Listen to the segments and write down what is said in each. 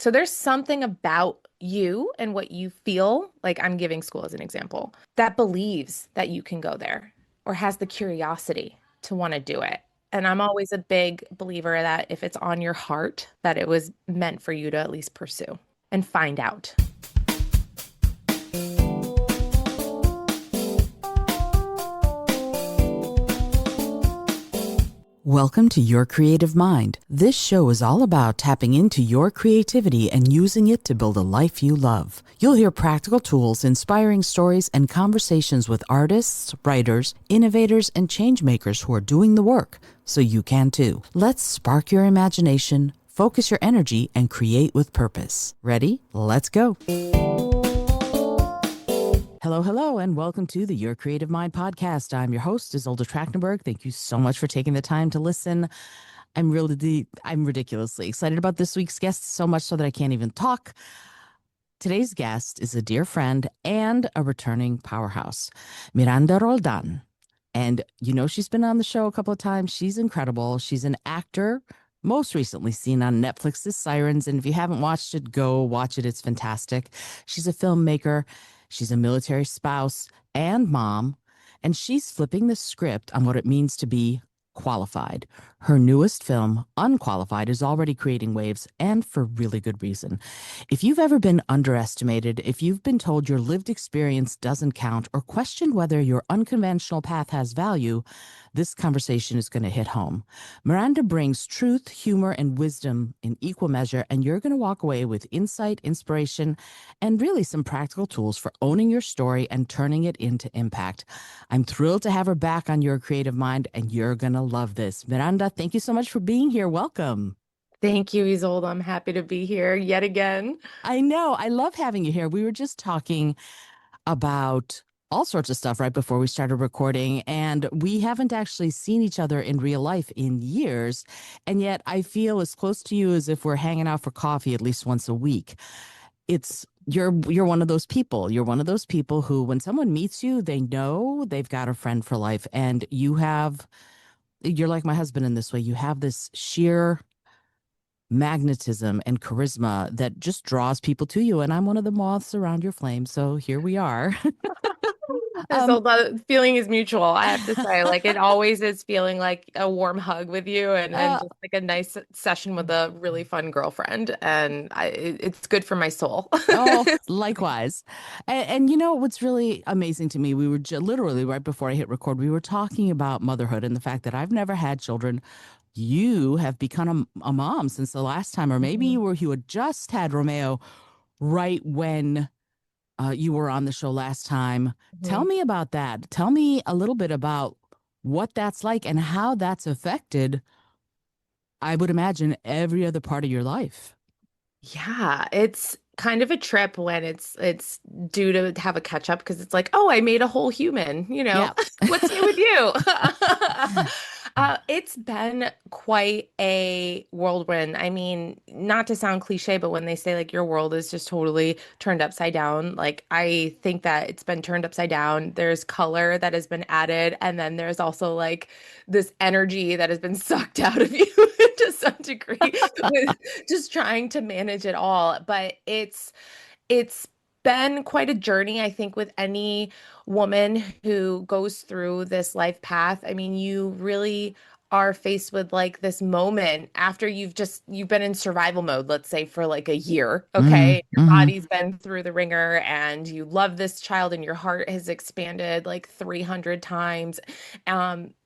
So there's something about you and what you feel, like I'm giving school as an example, that believes that you can go there or has the curiosity to want to do it. And I'm always a big believer that if it's on your heart, that it was meant for you to at least pursue and find out. Welcome to Your Creative Mind. This show is all about tapping into your creativity and using it to build a life you love. You'll hear practical tools, inspiring stories, and conversations with artists, writers, innovators, and change makers who are doing the work, so you can too. Let's spark your imagination, focus your energy, and create with purpose. Ready? Let's go. Hello, and welcome to the Your Creative Mind podcast. I'm your host, Izolda Trakhtenberg. Thank you so much for taking the time to listen. I'm ridiculously excited about this week's guest, so much so that I can't even talk. Today's guest is a dear friend and a returning powerhouse, Miranda Roldán. And you know, she's been on the show a couple of times. She's incredible. She's an actor, most recently seen on Netflix's Sirens. And if you haven't watched it, go watch it. It's fantastic. She's a filmmaker. She's a military spouse and mom, and she's flipping the script on what it means to be qualified. Her newest film, Unqualified, is already creating waves, and for really good reason. If you've ever been underestimated, if you've been told your lived experience doesn't count, or questioned whether your unconventional path has value, this conversation is going to hit home. Miranda brings truth, humor, and wisdom in equal measure, and you're going to walk away with insight, inspiration, and really some practical tools for owning your story and turning it into impact. I'm thrilled to have her back on Your Creative Mind, and you're going to love this. Miranda, thank you so much for being here. Welcome. Thank you, Izolda. I'm happy to be here yet again. I know. I love having you here. We were just talking about all sorts of stuff right before we started recording, and we haven't actually seen each other in real life in years, and yet I feel as close to you as if we're hanging out for coffee at least once a week. You're one of those people. You're one of those people who, when someone meets you, they know they've got a friend for life, and you're like my husband in this way. You have this sheer magnetism and charisma that just draws people to you, and I'm one of the moths around your flame, so here we are. um The feeling is mutual, I have to say. Like it always is feeling like a warm hug with you and uh, just like a nice session with a really fun girlfriend. And it's good for my soul. oh, likewise. And you know what's really amazing to me, we were literally right before I hit record, we were talking about motherhood and the fact that I've never had children. You have become a mom since the last time, or maybe Mhm. you had just had Romeo right when you were on the show last time. Tell Mhm. me about that. Tell me a little bit about what that's like and how that's affected, I would imagine, every other part of your life. Yeah, it's kind of a trip when it's due to have a catch up because it's like, oh, I made a whole human, Yeah. what's new with you? It's been quite a whirlwind. I mean, not to sound cliche, but when they say like your world is just totally turned upside down, like I think that it's been turned upside down. There's color that has been added, and then there's also like this energy that has been sucked out of you to some degree with just trying to manage it all. But it's been quite a journey, I think, with any woman who goes through this life path. I mean, you really are faced with like this moment after you've been in survival mode, let's say for like a year, Hmm. okay? Your Hmm. body's been through the ringer and you love this child and your heart has expanded like 300 times.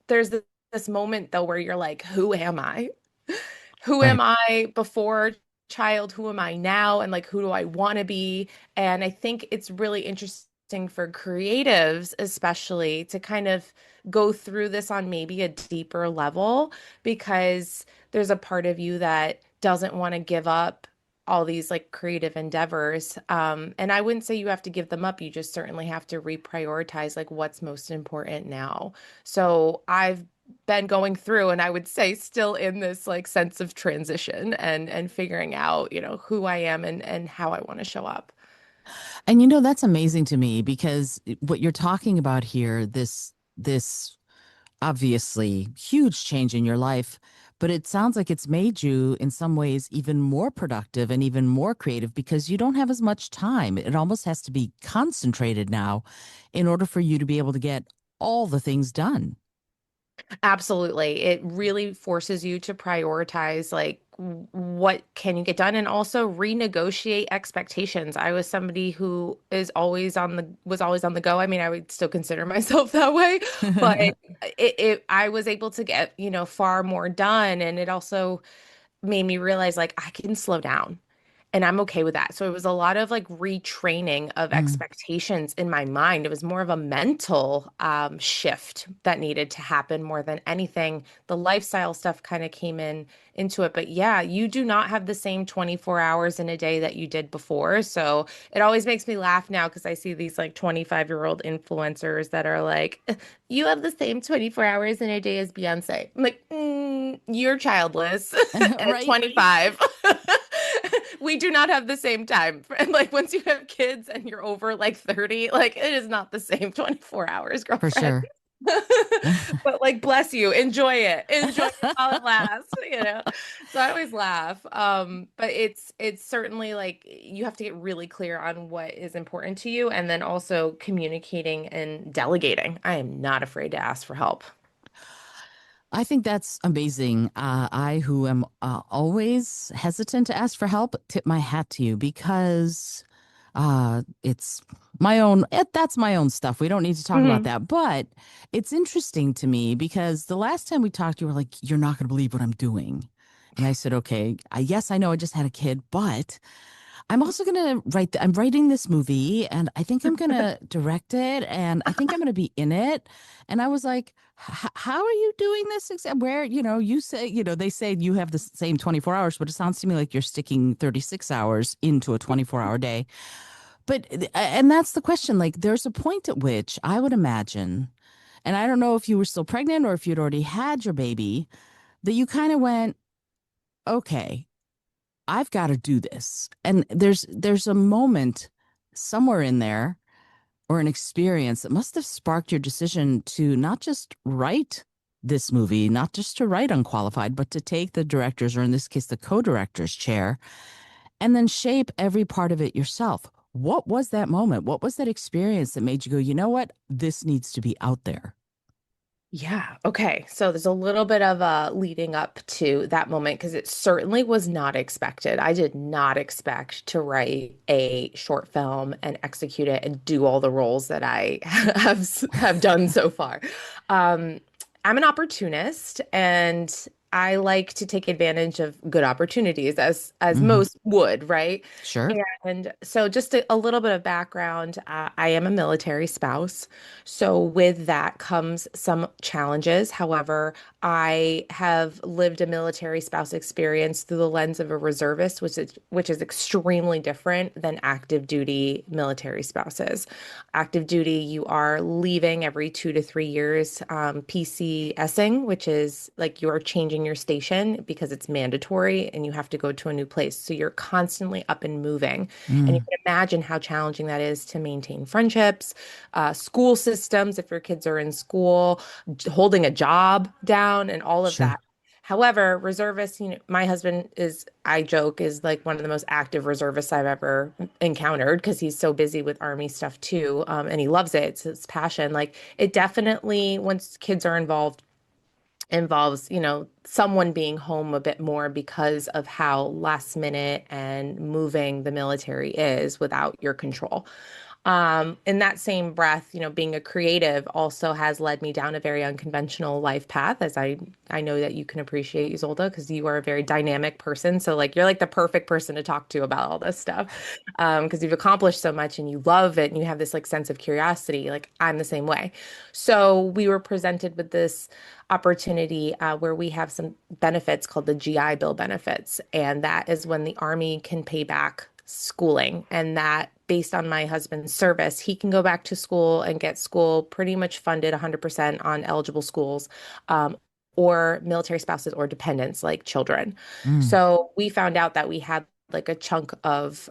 There's this moment though where you're like, who am I? Who am Right. I before child? Who am I now? And like, who do I want to be? And I think it's really interesting for creatives, especially, to kind of go through this on maybe a deeper level because there's a part of you that doesn't want to give up all these like creative endeavors. And I wouldn't say you have to give them up. You just certainly have to reprioritize like what's most important now. So I've been going through and I would say still in this like sense of transition and figuring out, who I am and how I want to show up. And you know, that's amazing to me because what you're talking about here, this obviously huge change in your life, But it sounds like it's made you, in some ways, even more productive and even more creative because you don't have as much time. It almost has to be concentrated now in order for you to be able to get all the things done. Absolutely. It really forces you to prioritize like what can you get done and also renegotiate expectations. I was somebody who is always on the was always on the go. I mean, I would still consider myself that way, but I was able to get, far more done, and it also made me realize like I can slow down. And I'm okay with that. So it was a lot of like retraining of Mm. expectations in my mind. It was more of a mental shift that needed to happen more than anything. The lifestyle stuff kind of came into it. But yeah, you do not have the same 24 hours in a day that you did before. So it always makes me laugh now because I see these like 25-year-old influencers that are like, you have the same 24 hours in a day as Beyonce. I'm like, you're childless at Right? 25. We do not have the same time. Like once you have kids and you're over like 30, like it is not the same 24 hours, For girlfriend. sure. But like bless you, enjoy it. Enjoy it while it lasts. So I always laugh. But it's certainly like you have to get really clear on what is important to you and then also communicating and delegating. I am not afraid to ask for help. I think that's amazing. I, who am always hesitant to ask for help, tip my hat to you because it's that's my own stuff. We don't need to talk about Mhm. that. But it's interesting to me because the last time we talked, you were like, "You're not going to believe what I'm doing." And I said, "Okay, yes, I know I just had a kid, but I'm also going to I'm writing this movie and I think I'm going to direct it and I think I'm going to be in it." And I was like, how are you doing this? Where, you say, they say you have the same 24 hours, but it sounds to me like you're sticking 36 hours into a 24-hour day. But, and that's the question. Like, there's a point at which I would imagine, and I don't know if you were still pregnant or if you'd already had your baby, that you kind of went, okay, I've got to do this. And there's a moment somewhere in there or an experience that must have sparked your decision to not just write this movie, not just to write Unqualified, but to take the director's, or in this case, the co-director's chair, and then shape every part of it yourself. What was that moment? What was that experience that made you go, you know what? This needs to be out there? Yeah. Okay. So there's a little bit of a leading up to that moment because it certainly was not expected. I did not expect to write a short film and execute it and do all the roles that I have done so far. Um, I'm an opportunist and I like to take advantage of good opportunities as Hmm. most would, right? Sure. And so just a little bit of background, I am a military spouse. So with that comes some challenges. However, I have lived a military spouse experience through the lens of a reservist, which is extremely different than active duty military spouses. Active duty, you are leaving every 2 to 3 years, PCSing, which is like you're changing your station because it's mandatory and you have to go to a new place. So you're constantly up and moving. And you Mm, can imagine how challenging that is to maintain friendships, school systems, if your kids are in school, holding a job down, and all of sure. that. However, reservists, my husband is, I joke, is like one of the most active reservists I've ever encountered because he's so busy with army stuff too. And he loves it. It's his passion. Like it definitely, once kids are involved, involves, someone being home a bit more because of how last minute and moving the military is without your control. In that same breath, being a creative also has led me down a very unconventional life path, as I know that you can appreciate, Izolda, because you are a very dynamic person. So like you're like the perfect person to talk to about all this stuff. Because you've accomplished so much and you love it and you have this like sense of curiosity. Like I'm the same way. So we were presented with this opportunity where we have some benefits called the GI Bill benefits, and that is when the Army can pay back schooling, and that based on my husband's service, he can go back to school and get school pretty much funded 100% on eligible schools, or military spouses or dependents like children. Mm. So we found out that we had like a chunk of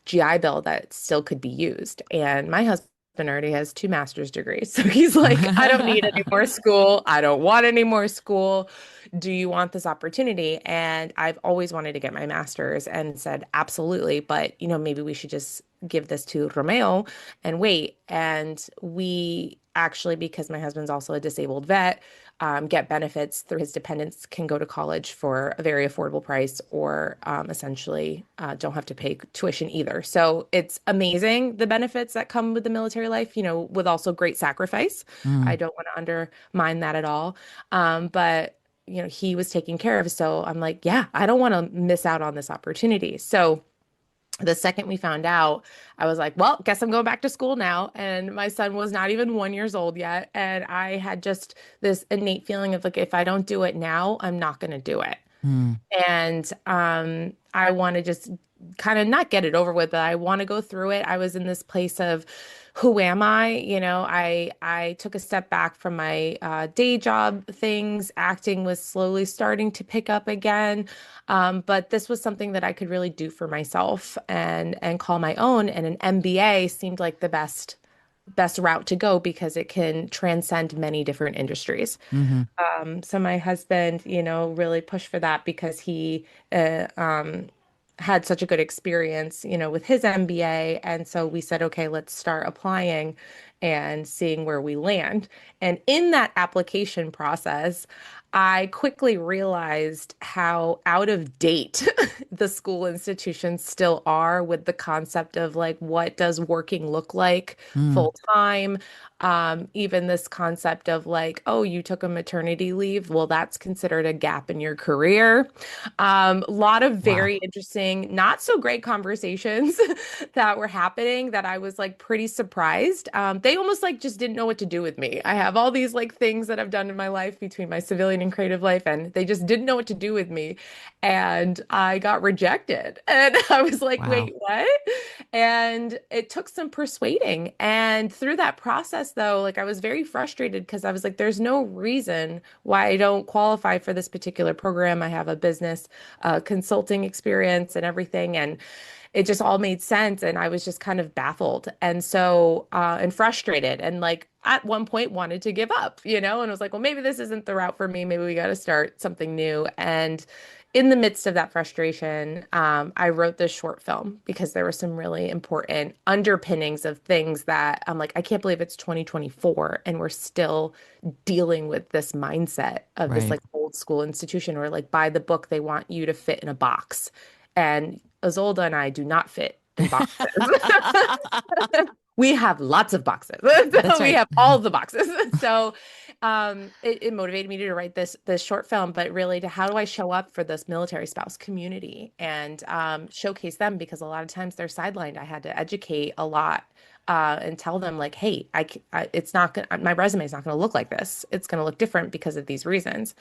GI Bill that still could be used. And my husband already has two master's degrees. So he's like, I don't need any more school. I don't want any more school. Do you want this opportunity? And I've always wanted to get my master's and said, absolutely. But, maybe we should just give this to Romeo and wait. And we actually, because my husband's also a disabled vet, get benefits through his dependents, can go to college for a very affordable price or essentially don't have to pay tuition either. So it's amazing the benefits that come with the military life, with also great sacrifice. I Mm, don't want to undermine that at all. But he was taken care of. So I'm like, yeah, I don't want to miss out on this opportunity. So the second we found out, I was like, well, guess I'm going back to school now. And my son was not even 1 years old yet. And I had just this innate feeling of like, if I don't do it now, I'm not going to do it. mm, And I want to just kind of not get it over with, but I want to go through it. I was in this place of who am I? I took a step back from my day job things. Acting was slowly starting to pick up again. But this was something that I could really do for myself and call my own. And an MBA seemed like the best route to go because it can transcend many different industries. hmm So my husband, really pushed for that because he had such a good experience, with his MBA. And so we said, okay, let's start applying and seeing where we land. And in that application process, I quickly realized how out of date the school institutions still are with the concept of like, what does working look like mm. full time? Even this concept of like, oh, you took a maternity leave. Well, that's considered a gap in your career. A lot of very Wow. interesting, not so great conversations that were happening that I was like pretty surprised. They almost like just didn't know what to do with me. I have all these like things that I've done in my life between my civilian and creative life, and they just didn't know what to do with me. And I got rejected. And I was like, Wow. wait, what? And it took some persuading. And through that process, though, like I was very frustrated because I was like, there's no reason why I don't qualify for this particular program. I have a business consulting experience and everything. And it just all made sense. And I was just kind of baffled. And so, and frustrated. And like at one point wanted to give up, and was like, well, maybe this isn't the route for me. Maybe we got to start something new. And in the midst of that frustration, I wrote this short film because there were some really important underpinnings of things that I'm like, I can't believe it's 2024 and we're still dealing with this mindset of this Right. like old school institution where like by the book, they want you to fit in a box. And Izolda and I do not fit in boxes. We have lots of boxes. That's We right. have all the boxes. So it motivated me to write this short film, but really to how do I show up for this military spouse community and showcase them because a lot of times they're sidelined. I had to educate a lot and tell them like, hey, it's not gonna, my resume is not going to look like this. It's going to look different because of these reasons.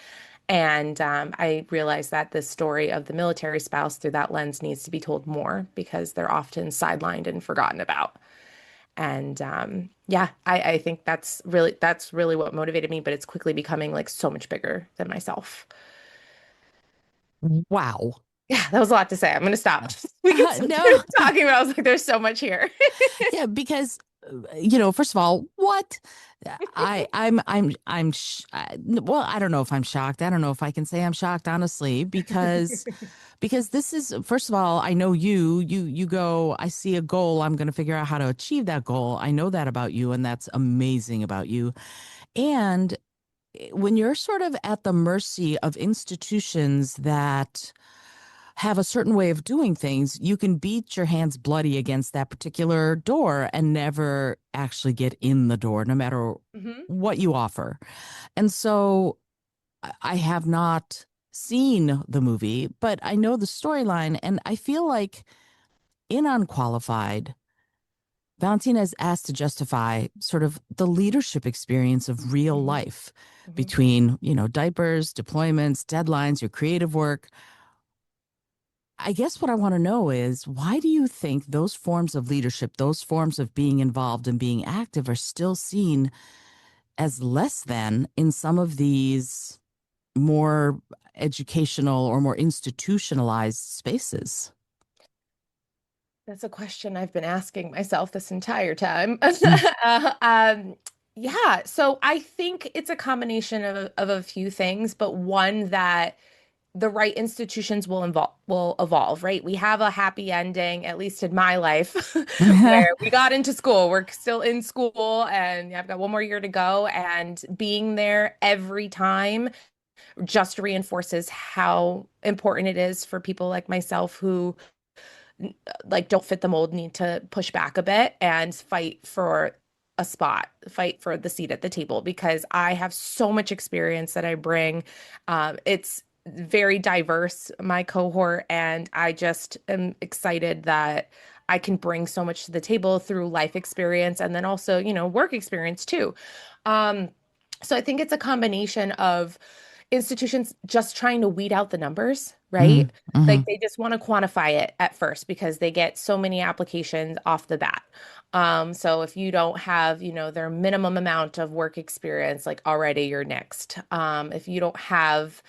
And I realized that the story of the military spouse through that lens needs to be told more because they're often sidelined and forgotten about. And yeah, I think that's really what motivated me, but it's quickly becoming like so much bigger than myself. Wow. Yeah, that was a lot to say. I'm gonna stop. We could sit No. there talking about. I was like, there's so much here. Yeah, because first of all, what well, I don't know if I'm shocked. I don't know if I can say I'm shocked, honestly, because this is first of all, I know you go, I see a goal, I'm going to figure out how to achieve that goal. I know that about you, and that's amazing about you. And when you're sort of at the mercy of institutions that have a certain way of doing things, you can beat your hands bloody against that particular door and never actually get in the door, no matter Hmm. what you offer. And so I have not seen the movie, but I know the storyline. And I feel like in Unqualified, Valentina is asked to justify sort of the leadership experience of real Hmm. life Hmm. between, diapers, deployments, deadlines, your creative work. I guess what I want to know is why do you think those forms of leadership, those forms of being involved and being active are still seen as less than in some of these more educational or more institutionalized spaces? That's a question I've been asking myself this entire time. Mm. Yeah, so I think it's a combination of a few things, but one that the right institutions will evolve, right? We have a happy ending, at least in my life, where we got into school. We're still in school, and I've got one more year to go. And being there every time just reinforces how important it is for people like myself who like don't fit the mold, need to push back a bit and fight for a spot, fight for the seat at the table because I have so much experience that I bring. It's very diverse, my cohort, and I just am excited that I can bring so much to the table through life experience and then also, work experience too. Um, so I think it's a combination of institutions just trying to weed out the numbers, Mm, right? hmm. Like they just want to quantify it at first because they get so many applications off the bat. So if you don't have, their minimum amount of work experience, like already you're next. If you don't have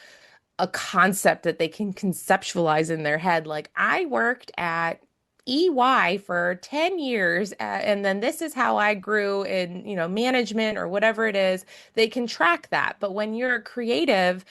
a concept that they can conceptualize in their head. Like I worked at EY for 10 years and then this is how I grew in, management or whatever it is. They can track that. But when you're a creative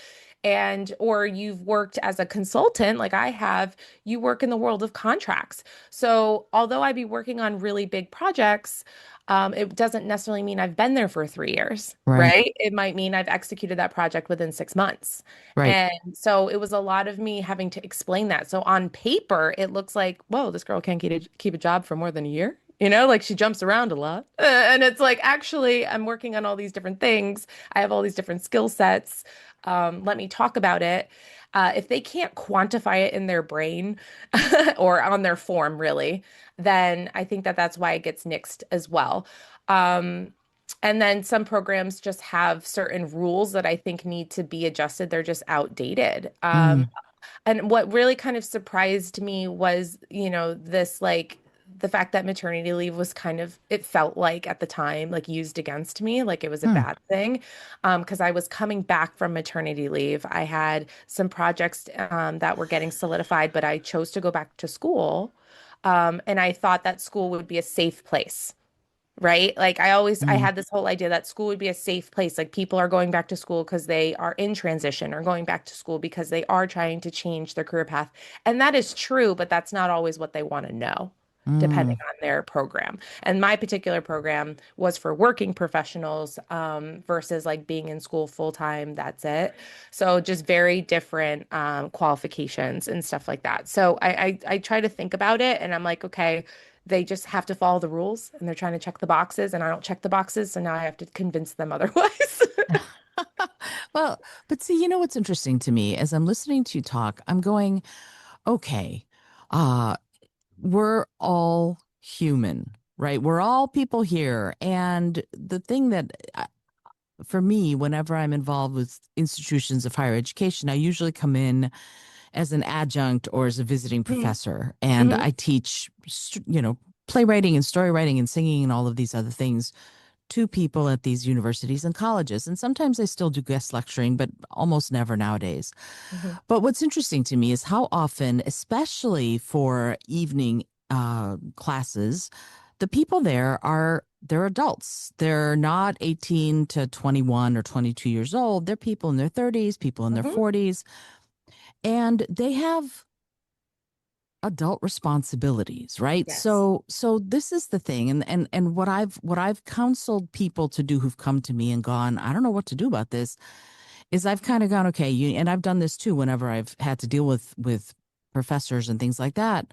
and or you've worked as a consultant like I have, you work in the world of contracts. So although I be working on really big projects, it doesn't necessarily mean I've been there for 3 years, Right, right? It might mean I've executed that project within 6 months. right. And so it was a lot of me having to explain that. So on paper, it looks like, whoa, this girl can't keep a job for more than a year. Like she jumps around a lot. And it's like, actually, I'm working on all these different things. I have all these different skill sets. Let me talk about it. If they can't quantify it in their brain or on their form, really, then I think that that's why it gets nixed as well. Um, and then some programs just have certain rules that I think need to be adjusted. They're just outdated. Mm, And what really kind of surprised me was, this like the fact that maternity leave was kind of, it felt like at the time, like used against me, like it was a mm, bad thing. Because I was coming back from maternity leave. I had some projects that were getting solidified, but I chose to go back to school. And I thought that school would be a safe place, right? Like I mm, had this whole idea that school would be a safe place. Like people are going back to school because they are in transition or going back to school because they are trying to change their career path. And that is true, but that's not always what they want to know, depending mm, on their program. And my particular program was for working professionals, versus like being in school full time. That's it. So just very different qualifications and stuff like that. So I try to think about it and I'm like, okay, they just have to follow the rules and they're trying to check the boxes and I don't check the boxes. So now I have to convince them otherwise. Well, but see, you know what's interesting to me as I'm listening to you talk, I'm going, okay, uh, we're all human, right? We're all people here. And the thing that for me, whenever I'm involved with institutions of higher education, I usually come in as an adjunct or as a visiting Mhm, professor, and mhm, I teach, playwriting and story writing and singing and all of these other things to people at these universities and colleges. And sometimes I still do guest lecturing, but almost never nowadays. mhm, But what's interesting to me is how often, especially for evening classes, the people there they're adults. They're not 18 to 21 or 22 years old. They're people in their 30s, people in their mhm. 40s, and they have adult responsibilities, right? Yes. So this is the thing, and what I've counseled people to do who've come to me and gone, I don't know what to do about this, is I've kind of gone, okay, and I've done this too whenever I've had to deal with professors and things like that.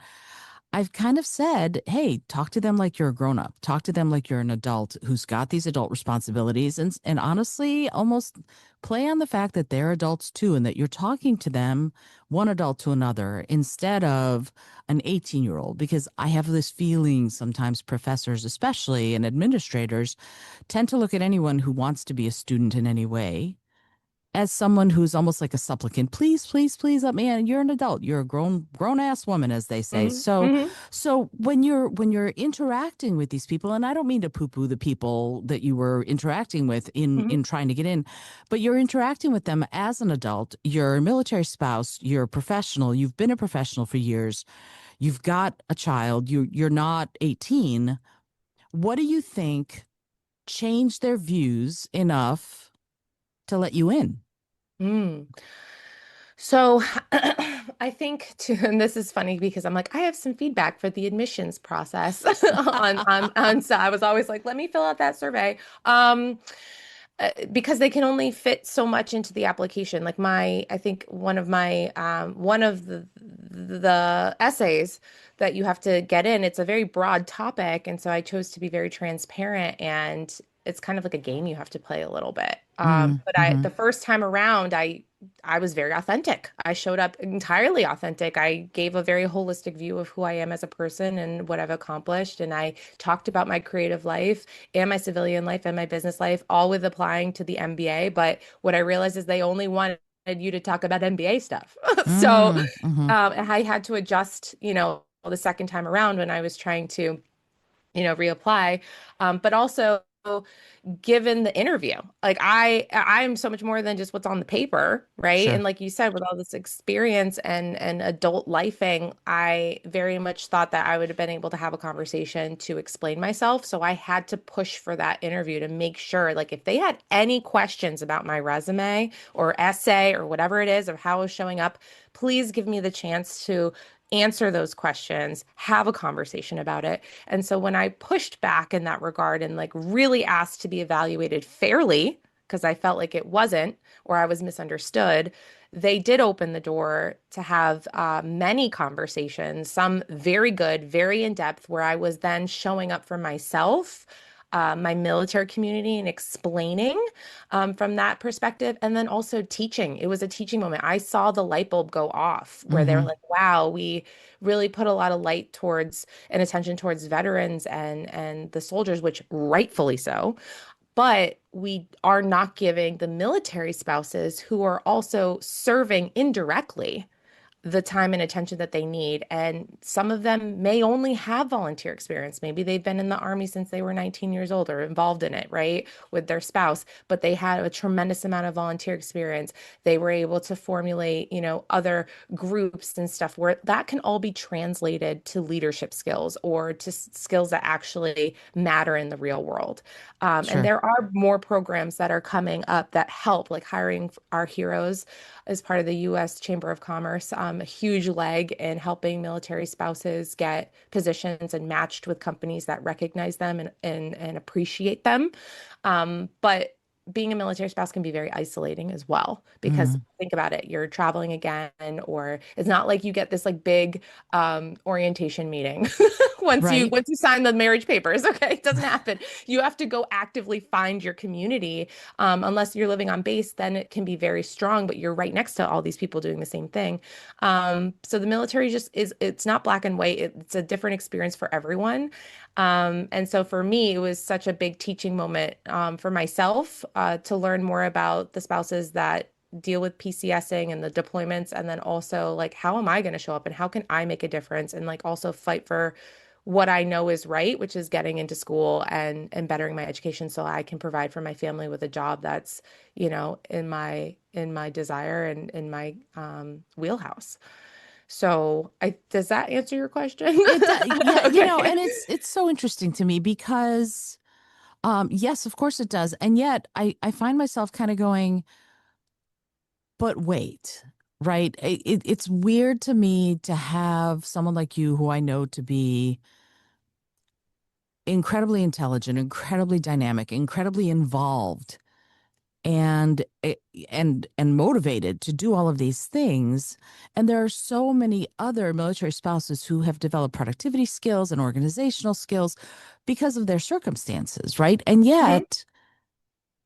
I've kind of said, hey, talk to them like you're a grown up. Talk to them like you're an adult who's got these adult responsibilities, and honestly, almost play on the fact that they're adults too, and that you're talking to them, one adult to another, instead of an 18-year-old. Because I have this feeling sometimes professors, especially and administrators, tend to look at anyone who wants to be a student in any way as someone who's almost like a supplicant. Please, please, please let me in. You're an adult. You're a grown ass woman, as they say. Mhm, So mhm, so when you're interacting with these people, and I don't mean to poo-poo the people that you were interacting with in mhm, trying to get in, but you're interacting with them as an adult. You're a military spouse, you're a professional, you've been a professional for years. You've got a child, you're not 18. What do you think changed their views enough to let you in? Mm. So I think too, and this is funny because I'm like, I have some feedback for the admissions process so I was always like, let me fill out that survey. Because they can only fit so much into the application. Like I think one of the essays that you have to get in, it's a very broad topic, and so I chose to be very transparent, and it's kind of like a game you have to play a little bit. But Mm-hmm. the first time around, I was very authentic. I showed up entirely authentic. I gave a very holistic view of who I am as a person and what I've accomplished, and I talked about my creative life and my civilian life and my business life, all with applying to the MBA. But what I realized is they only wanted you to talk about MBA stuff. So Mm-hmm. I had to adjust, the second time around when I was trying to, reapply. But also, given the interview. Like I'm so much more than just what's on the paper, right? Sure. And like you said, with all this experience and adult lifing, I very much thought that I would have been able to have a conversation to explain myself. So I had to push for that interview to make sure, like if they had any questions about my resume or essay or whatever it is of how I was showing up, please give me the chance to answer those questions, have a conversation about it. And so when I pushed back in that regard and like really asked to be evaluated fairly, because I felt like it wasn't or I was misunderstood, they did open the door to have many conversations, some very good, very in depth, where I was then showing up for myself, my military community, and explaining from that perspective. And then also teaching. It was a teaching moment. I saw the light bulb go off where they were Mm-hmm. like, wow, we really put a lot of light towards and attention towards veterans and the soldiers, which rightfully so. But we are not giving the military spouses who are also serving indirectly the time and attention that they need. And some of them may only have volunteer experience. Maybe they've been in the army since they were 19 years old or involved in it, right, with their spouse, but they had a tremendous amount of volunteer experience. They were able to formulate, other groups and stuff where that can all be translated to leadership skills or to skills that actually matter in the real world. And Sure. there are more programs that are coming up that help, like hiring our heroes as part of the U.S. Chamber of Commerce, a huge leg in helping military spouses get positions and matched with companies that recognize them and appreciate them. But being a military spouse can be very isolating as well because Mm. think about it, you're traveling again, or it's not like you get this like big orientation meeting Right. once you sign the marriage papers. Okay, it doesn't happen. You have to go actively find your community. Unless you're living on base, then it can be very strong, but you're right next to all these people doing the same thing. So the military just it's not black and white. It's a different experience for everyone. And so for me, it was such a big teaching moment for myself to learn more about the spouses that deal with PCSing and the deployments, and then also like how am I going to show up and how can I make a difference and like also fight for what I know is right, which is getting into school and bettering my education so I can provide for my family with a job that's, in my desire and in my wheelhouse. So I does that answer your question? It does. Yeah, Okay. and it's so interesting to me because yes, of course it does. And yet I find myself kind of going, but wait, right? It's weird to me to have someone like you who I know to be incredibly intelligent, incredibly dynamic, incredibly involved and and motivated to do all of these things. And there are so many other military spouses who have developed productivity skills and organizational skills because of their circumstances, right? And Mhm. yet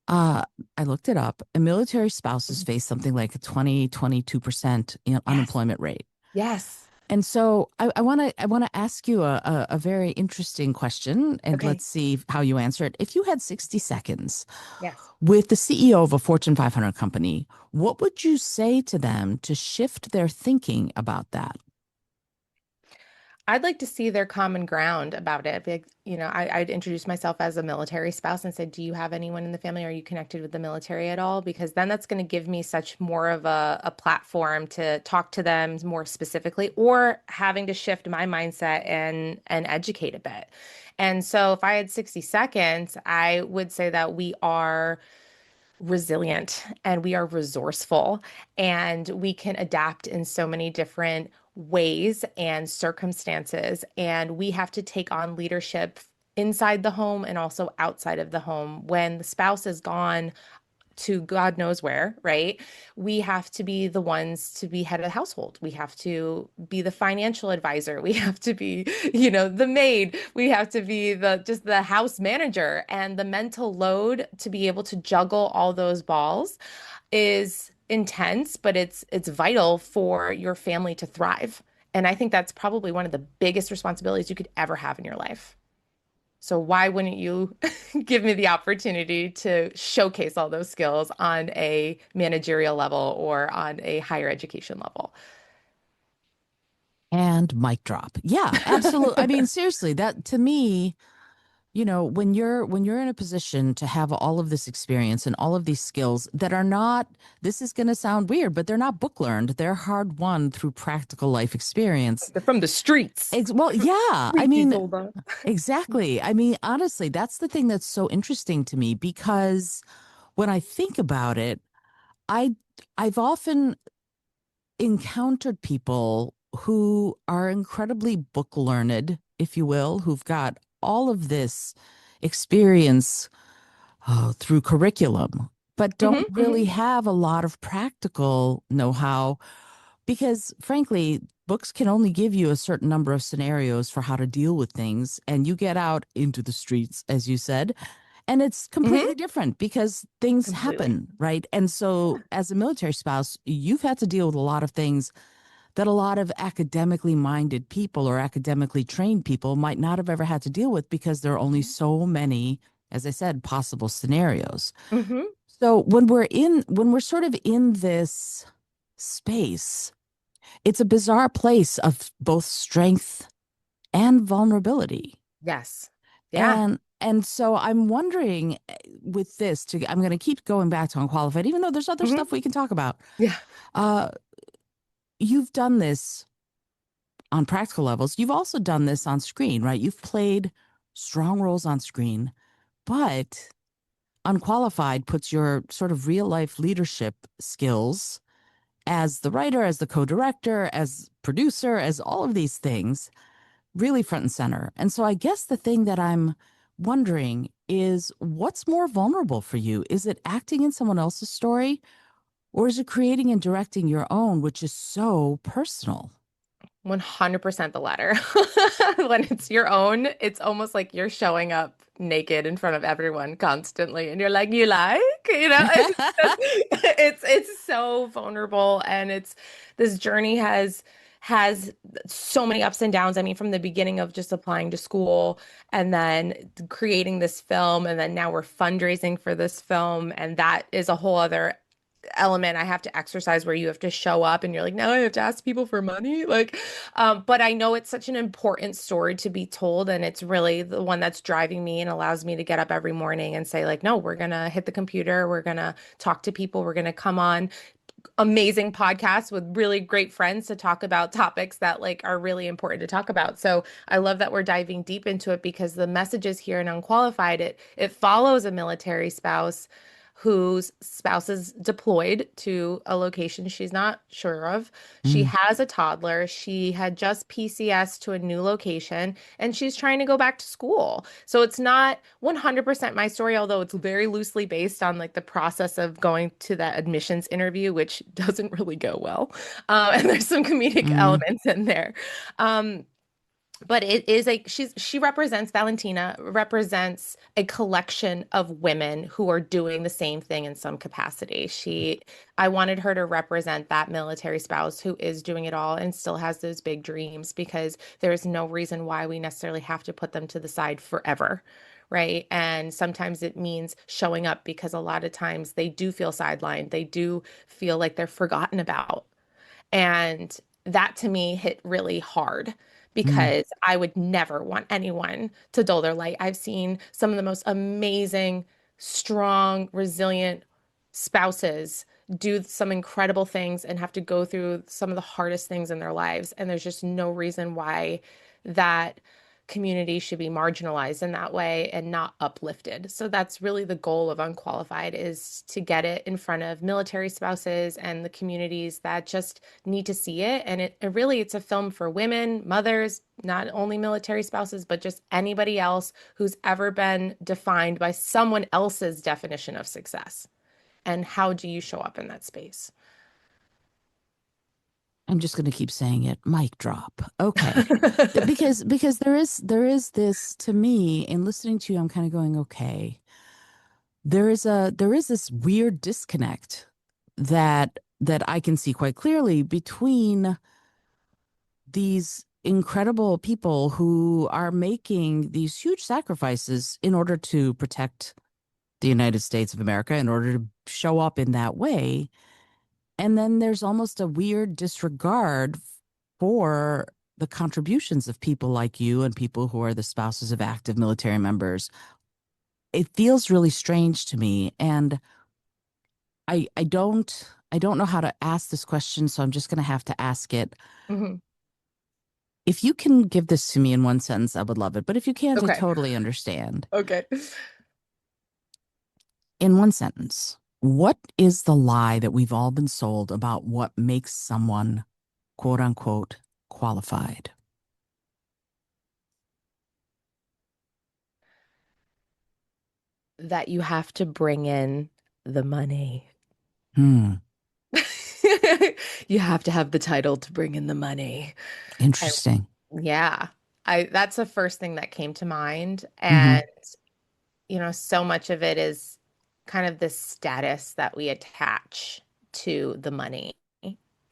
uh I looked it up, and military spouses face something like a 22% Yes. unemployment rate. Yes. And so I want to ask you a very interesting question, and Okay. let's see how you answer it. If you had 60 seconds Yes. with the CEO of a Fortune 500 company, what would you say to them to shift their thinking about that? I'd like to see their common ground about it. I'd introduce myself as a military spouse and say, "Do you have anyone in the family? Are you connected with the military at all?" Because then that's going to give me such more of a platform to talk to them more specifically, or having to shift my mindset and educate a bit. And so, if I had 60 seconds, I would say that we are resilient and we are resourceful and we can adapt in so many different ways and circumstances. And we have to take on leadership inside the home and also outside of the home. When the spouse is gone to God knows where, right? We have to be the ones to be head of the household. We have to be the financial advisor. We have to be, the maid. We have to be the house manager. And the mental load to be able to juggle all those balls is intense, but it's vital for your family to thrive. And I think that's probably one of the biggest responsibilities you could ever have in your life. So why wouldn't you give me the opportunity to showcase all those skills on a managerial level or on a higher education level? And mic drop. Yeah, absolutely. I mean, seriously, that to me, when you're in a position to have all of this experience and all of these skills that are not, this is going to sound weird, but they're not book learned. They're hard won through practical life experience. They're from the streets. Well, yeah. I Streets, mean, Izolda. exactly. I mean, honestly, that's the thing that's so interesting to me because when I think about it, I I've often encountered people who are incredibly book learned, if you will, who've got all of this experience through curriculum, but don't Hmm, really hmm, have a lot of practical know-how because, frankly, books can only give you a certain number of scenarios for how to deal with things. And you get out into the streets, as you said, and it's hmm. completely different because things Completely. happen, right? And so, as a military spouse, you've had to deal with a lot of things that a lot of academically minded people or academically trained people might not have ever had to deal with because there are only so many, as I said, possible scenarios. Hmm. So when we're sort of in this space, it's a bizarre place of both strength and vulnerability. Yes. Yeah. And so I'm wondering with this to I'm going to keep going back to unqualified even though there's other Hmm. stuff we can talk about. Yeah. Uh you've done this on practical levels. You've also done this on screen, right? You've played strong roles on screen, but unqualified puts your sort of real life leadership skills as the writer, as the co-director, as producer, as all of these things really front and center. And so I guess the thing that I'm wondering is what's more vulnerable for you? Is it acting in someone else's story or is it creating and directing your own, which is so personal? 100% the latter. When it's your own, it's almost like you're showing up naked in front of everyone constantly and you're like, "You like?" It's so vulnerable and it's this journey has so many ups and downs. I mean, from the beginning of just applying to school and then creating this film and then now we're fundraising for this film and that is a whole other element I have to exercise where you have to show up and you're like, now I have to ask people for money. But I know it's such an important story to be told. And it's really the one that's driving me and allows me to get up every morning and say, like, no, we're gonna hit the computer, we're gonna talk to people, we're gonna come on amazing podcasts with really great friends to talk about topics that like are really important to talk about. So I love that we're diving deep into it because the messages here in Unqualified, it follows a military spouse whose spouse is deployed to a location she's not sure of. She Mm, has a toddler. She had just PCS to a new location and she's trying to go back to school. So it's not 100% my story, although it's very loosely based on like the process of going to that admissions interview, which doesn't really go well. And there's some comedic mm, elements in there. Um, but it is a she represents Valentina represents a collection of women who are doing the same thing in some capacity. I wanted her to represent that military spouse who is doing it all and still has those big dreams because there's no reason why we necessarily have to put them to the side forever. Right. And sometimes it means showing up because a lot of times they do feel sidelined. They do feel like they're forgotten about. And that to me hit really hard Mm. because I would never want anyone to dull their light. I've seen some of the most amazing, strong, resilient spouses do some incredible things and have to go through some of the hardest things in their lives. And there's just no reason why that community should be marginalized in that way and not uplifted. So that's really the goal of Unqualified, is to get it in front of military spouses and the communities that just need to see it. And it really, it's a film for women, mothers, not only military spouses, but just anybody else who's ever been defined by someone else's definition of success. And how do you show up in that space? I'm just going to keep saying it. Mic drop. Okay. Because there is this, to me, in listening to you, I'm kind of going, okay. There is this weird disconnect that I can see quite clearly between these incredible people who are making these huge sacrifices in order to protect the United States of America, in order to show up in that way. And then there's almost a weird disregard for the contributions of people like you and people who are the spouses of active military members. It feels really strange to me. And I don't know how to ask this question, so I'm just gonna have to ask it. Mhm. If you can give this to me in one sentence, I would love it. But if you can't, I Okay. totally understand. Okay. In one sentence, what is the lie that we've all been sold about what makes someone quote unquote qualified? That you have to bring in the money. Hmm. You have to have the title to bring in the money. And Interesting. yeah, I that's the first thing that came to mind. Mm-hmm. And so much of it is kind of this status that we attach to the money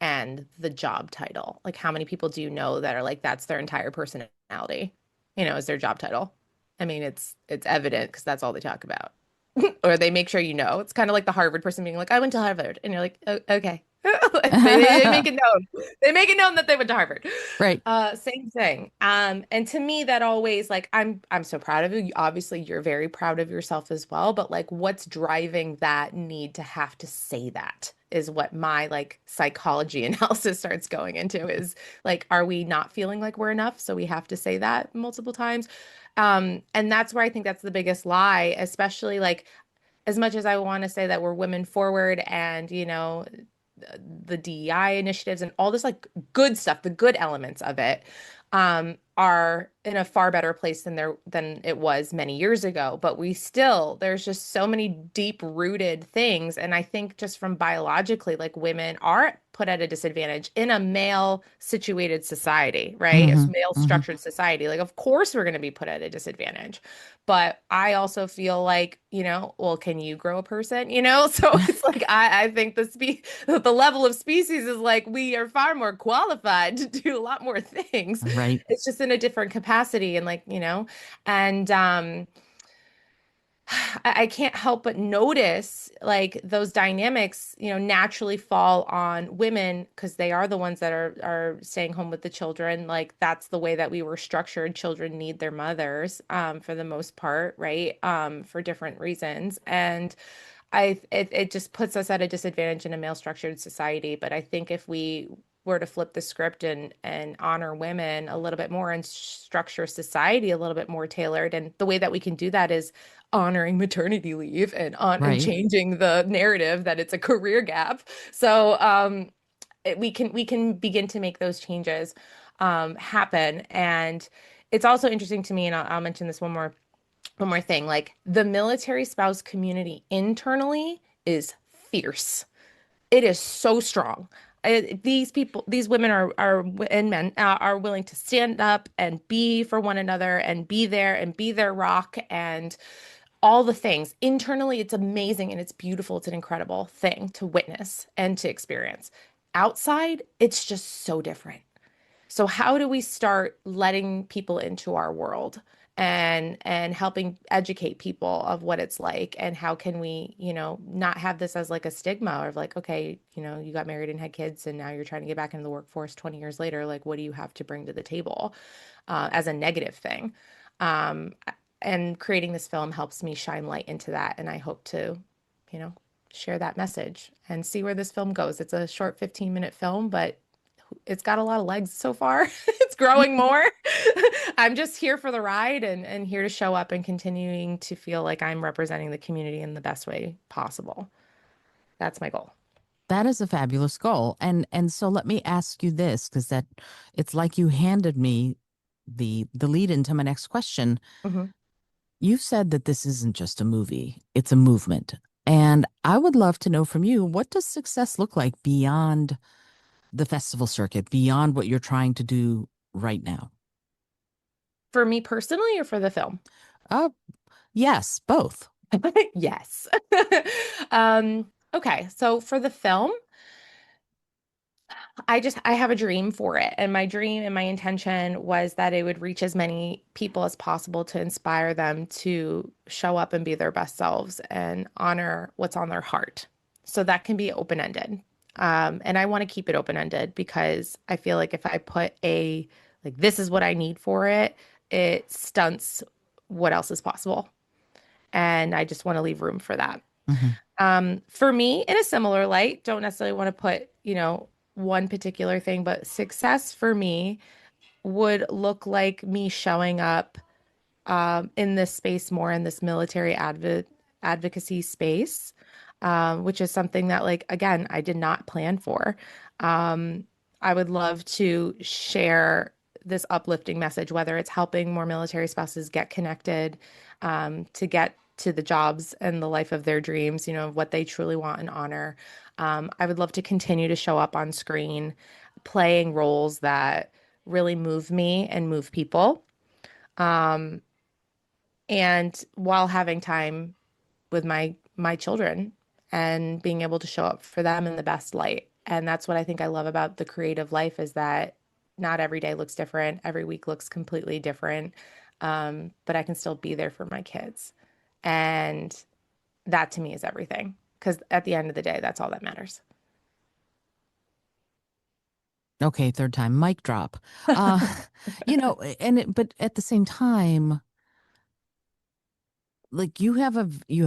and the job title. Like, how many people do you know that are like that's their entire personality, is their job title? I mean, it's evident because that's all they talk about. Or they make sure you know. It's kind of like the Harvard person being like, I went to Harvard. And you're like, "Oh, okay." They make it known. They make it known that they went to Harvard. Right. Same thing. And to me, that always like I'm so proud of you. Obviously, you're very proud of yourself as well. But like, what's driving that need to have to say that is what my like psychology analysis starts going into, is like, are we not feeling like we're enough? So we have to say that multiple times. And that's where I think that's the biggest lie, especially like as much as I want to say that we're women forward and, the DEI initiatives and all this like good stuff, the good elements of it, are in a far better place than it was many years ago. But there's just so many deep rooted things. And I think just from biologically, like women are put at a disadvantage in a male situated society, right? A Mm-hmm. male Mm-hmm. structured society. Like, of course, we're going to be put at a disadvantage. But I also feel like, well, can you grow a person? So it's like I think the level of species is like we are far more qualified to do a lot more things. Right. It's just in a different capacity and like, and I can't help but notice like those dynamics, naturally fall on women because they are the ones that are staying home with the children. Like that's the way that we were structured. Children need their mothers, for the most part, right? For different reasons. And it just puts us at a disadvantage in a male structured society. But I think if we were to flip the script and honor women a little bit more and structure society a little bit more tailored, and the way that we can do that is honoring maternity leave and Right. changing the narrative that it's a career gap. So we can begin to make those changes happen. And it's also interesting to me, and I'll mention this one more thing. Like the military spouse community internally is fierce. It is so strong. These people, these women and men are willing to stand up and be for one another and be there and be their rock and all the things. Internally, it's amazing and it's beautiful. It's an incredible thing to witness and to experience. Outside, it's just so different. So how do we start letting people into our world and helping educate people of what it's like, and how can we, not have this as like a stigma of like, okay, you got married and had kids and now you're trying to get back into the workforce 20 years later. Like, what do you have to bring to the table as a negative thing? Um, and creating this film helps me shine light into that. And I hope to, you know, share that message and see where this film goes. It's a short 15-minute film, but it's got a lot of legs so far. It's growing more. I'm just here for the ride and here to show up and continuing to feel like I'm representing the community in the best way possible. That's my goal. That is a fabulous goal. And so let me ask you this, because that it's like you handed me the lead into my next question. Mhm. You said that this isn't just a movie, it's a movement. And I would love to know from you, what does success look like beyond the festival circuit, beyond what you're trying to do right now? For me personally or for the film? Uh, yes, both. Yes. Okay, so for the film, I have a dream for it. And my dream and my intention was that it would reach as many people as possible to inspire them to show up and be their best selves and honor what's on their heart. So that can be open-ended. And I want to keep it open-ended because I feel like if I put like, this is what I need for it, it stunts what else is possible. And I just want to leave room for that. Mhm. For me, in a similar light, don't necessarily want to put, one particular thing, but success for me would look like me showing up in this space more in this military advocacy space, which is something that, like, again, I did not plan for. Um, I would love to share this uplifting message, whether it's helping more military spouses get connected, to get to the jobs and the life of their dreams, what they truly want and honor. I would love to continue to show up on screen, playing roles that really move me and move people. Um, and while having time with my children and being able to show up for them in the best light. And that's what I think I love about the creative life, is that not every day looks different, every week looks completely different. But I can still be there for my kids. And that to me is everything, because at the end of the day, that's all that matters. Okay, third time, mic drop. Uh, but at the same time, like you have a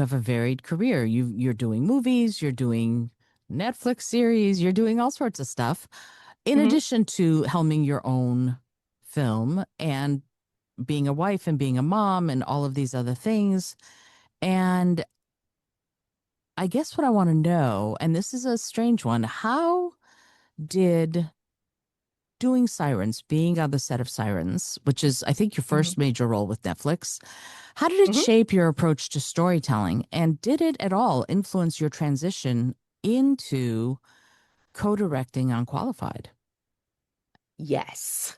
varied career. You're doing movies, you're doing Netflix series, you're doing all sorts of stuff, in Hmm. addition to helming your own film and being a wife and being a mom and all of these other things. And I guess what I want to know, and this is a strange one, how did doing Sirens, being on the set of Sirens, which is, I think, your Hmm. first major role with Netflix, how did it Hmm. shape your approach to storytelling? And did it at all influence your transition into co-directing Unqualified? Yes.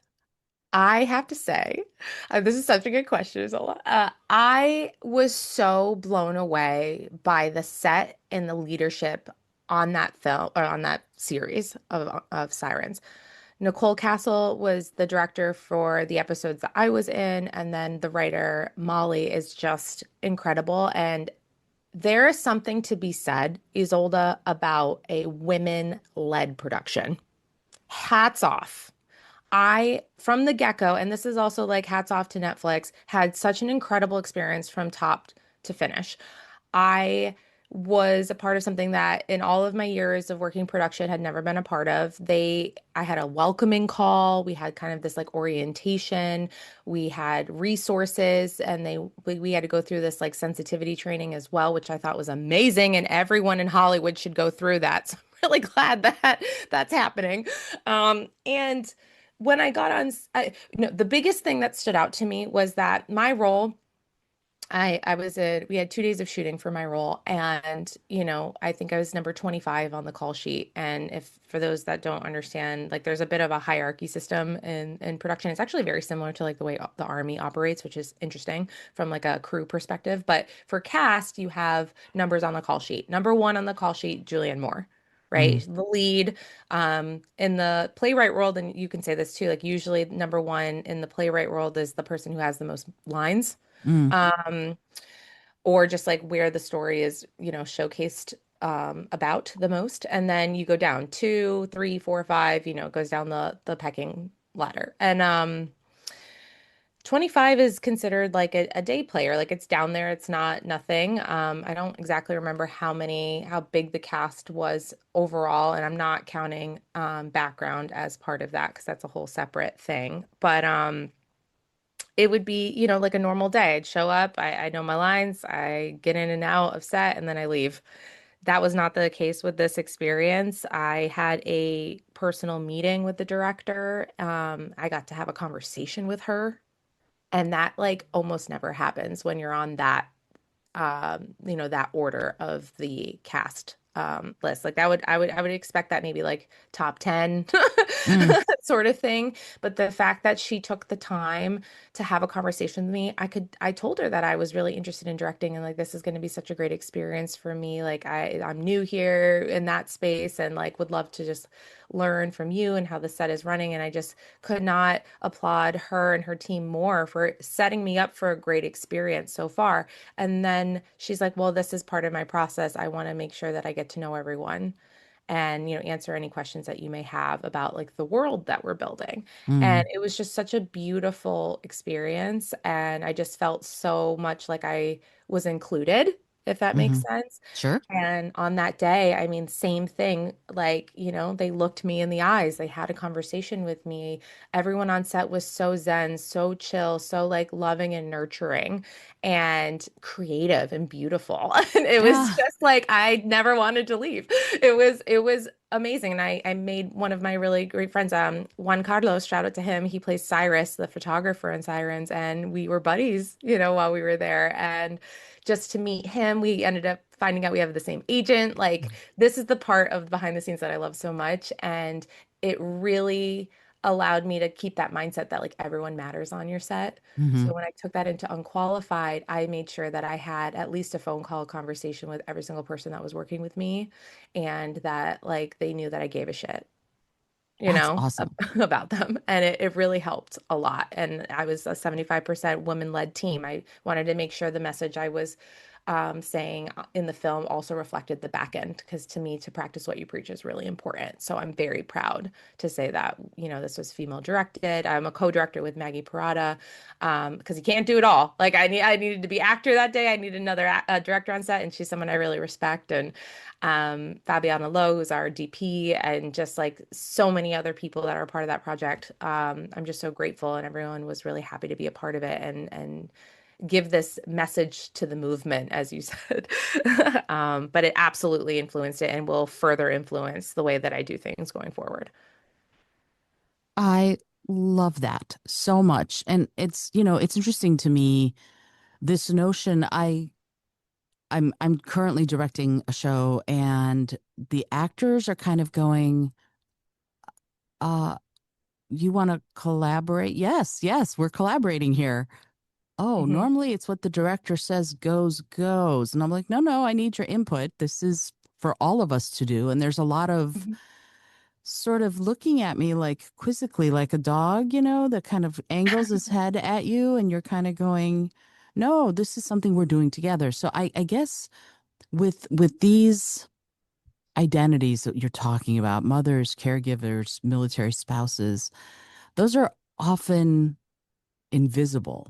I have to say, this is such a good question, Zola. I was so blown away by the set and the leadership on that film, or on that series of Sirens. Nicole Castle was the director for the episodes that I was in, and then the writer Molly is just incredible. And there is something to be said, Izolda, about a women-led production. Hats off. From the get-go, and this is also like hats off to Netflix, had such an incredible experience from top to finish. I was a part of something that in all of my years of working production had never been a part of. I had a welcoming call. We had kind of this like orientation. We had resources, and we had to go through this like sensitivity training as well, which I thought was amazing. And everyone in Hollywood should go through that. So I'm really glad that that's happening. And when I got on, the biggest thing that stood out to me was that my role, we had 2 days of shooting for my role. And, I think I was number 25 on the call sheet. And if, for those that don't understand, like, there's a bit of a hierarchy system in production. It's actually very similar to like the way the Army operates, which is interesting from like a crew perspective. But for cast, you have numbers on the call sheet. Number one on the call sheet, Julianne Moore. Mm, right? The lead in the playwright world, and you can say this too, like usually number one in the playwright world is the person who has the most lines. mm, Um, or just like where the story is, showcased about the most. And then you go down two, three, four, five, it goes down the pecking ladder. And 25 is considered like a day player. Like it's down there, it's not nothing. I don't exactly remember how big the cast was overall, and I'm not counting background as part of that because that's a whole separate thing. But it would be, like a normal day. I'd show up, I know my lines, I get in and out of set, and then I leave. That was not the case with this experience. I had a personal meeting with the director. I got to have a conversation with her, and that like almost never happens when you're on that order of the cast list. Like I would expect that maybe like top 10 mm, sort of thing. But the fact that she took the time to have a conversation with me, I told her that I was really interested in directing and like this is going to be such a great experience for me. Like I'm new here in that space and like would love to just learn from you and how the set is running. And I just could not applaud her and her team more for setting me up for a great experience so far. And then she's like, well, this is part of my process. I want to make sure that I get to know everyone and, answer any questions that you may have about like the world that we're building. And mm, it was just such a beautiful experience. And I just felt so much like I was included, if that makes mm. sense. Sure. And on that day, I mean, same thing. Like, they looked me in the eyes. They had a conversation with me. Everyone on set was so zen, so chill, so like loving and nurturing and creative and beautiful. And it was Ah, just like I never wanted to leave. It was amazing. And I made one of my really great friends, Juan Carlos, shout out to him. He plays Cyrus, the photographer in Sirens, and we were buddies, while we were there. And just to meet him, we ended up finding out we have the same agent. Like this is the part of behind the scenes that I love so much. And it really allowed me to keep that mindset that like everyone matters on your set. mm-hmm. So when I took that into Unqualified, I made sure that I had at least a phone call conversation with every single person that was working with me and that like they knew that I gave a shit, That's awesome. about them. And it really helped a lot. And I was a 75% women-led team. I wanted to make sure the message I was saying in the film also reflected the back end, because to me, to practice what you preach is really important. So I'm very proud to say that, this was female directed. I'm a co-director with Maggie Parada because you can't do it all. Like I needed to be actor that day. I need another director on set, and she's someone I really respect. And Fabiana Lowe, who's our DP, and just like so many other people that are part of that project. I'm just so grateful, and everyone was really happy to be a part of it and give this message to the movement, as you said. But it absolutely influenced it and will further influence the way that I do things going forward. I love that so much. And it's interesting to me, this notion I'm currently directing a show and the actors are kind of going, uh, you want to collaborate? Yes, yes, we're collaborating here. Oh, Hmm. normally it's what the director says goes. And I'm like, no, no, I need your input. This is for all of us to do. And there's a lot of Hmm. sort of looking at me like quizzically, like a dog, that kind of angles his head at you. And you're kind of going, no, this is something we're doing together. So I guess with these identities that you're talking about, mothers, caregivers, military spouses, those are often invisible.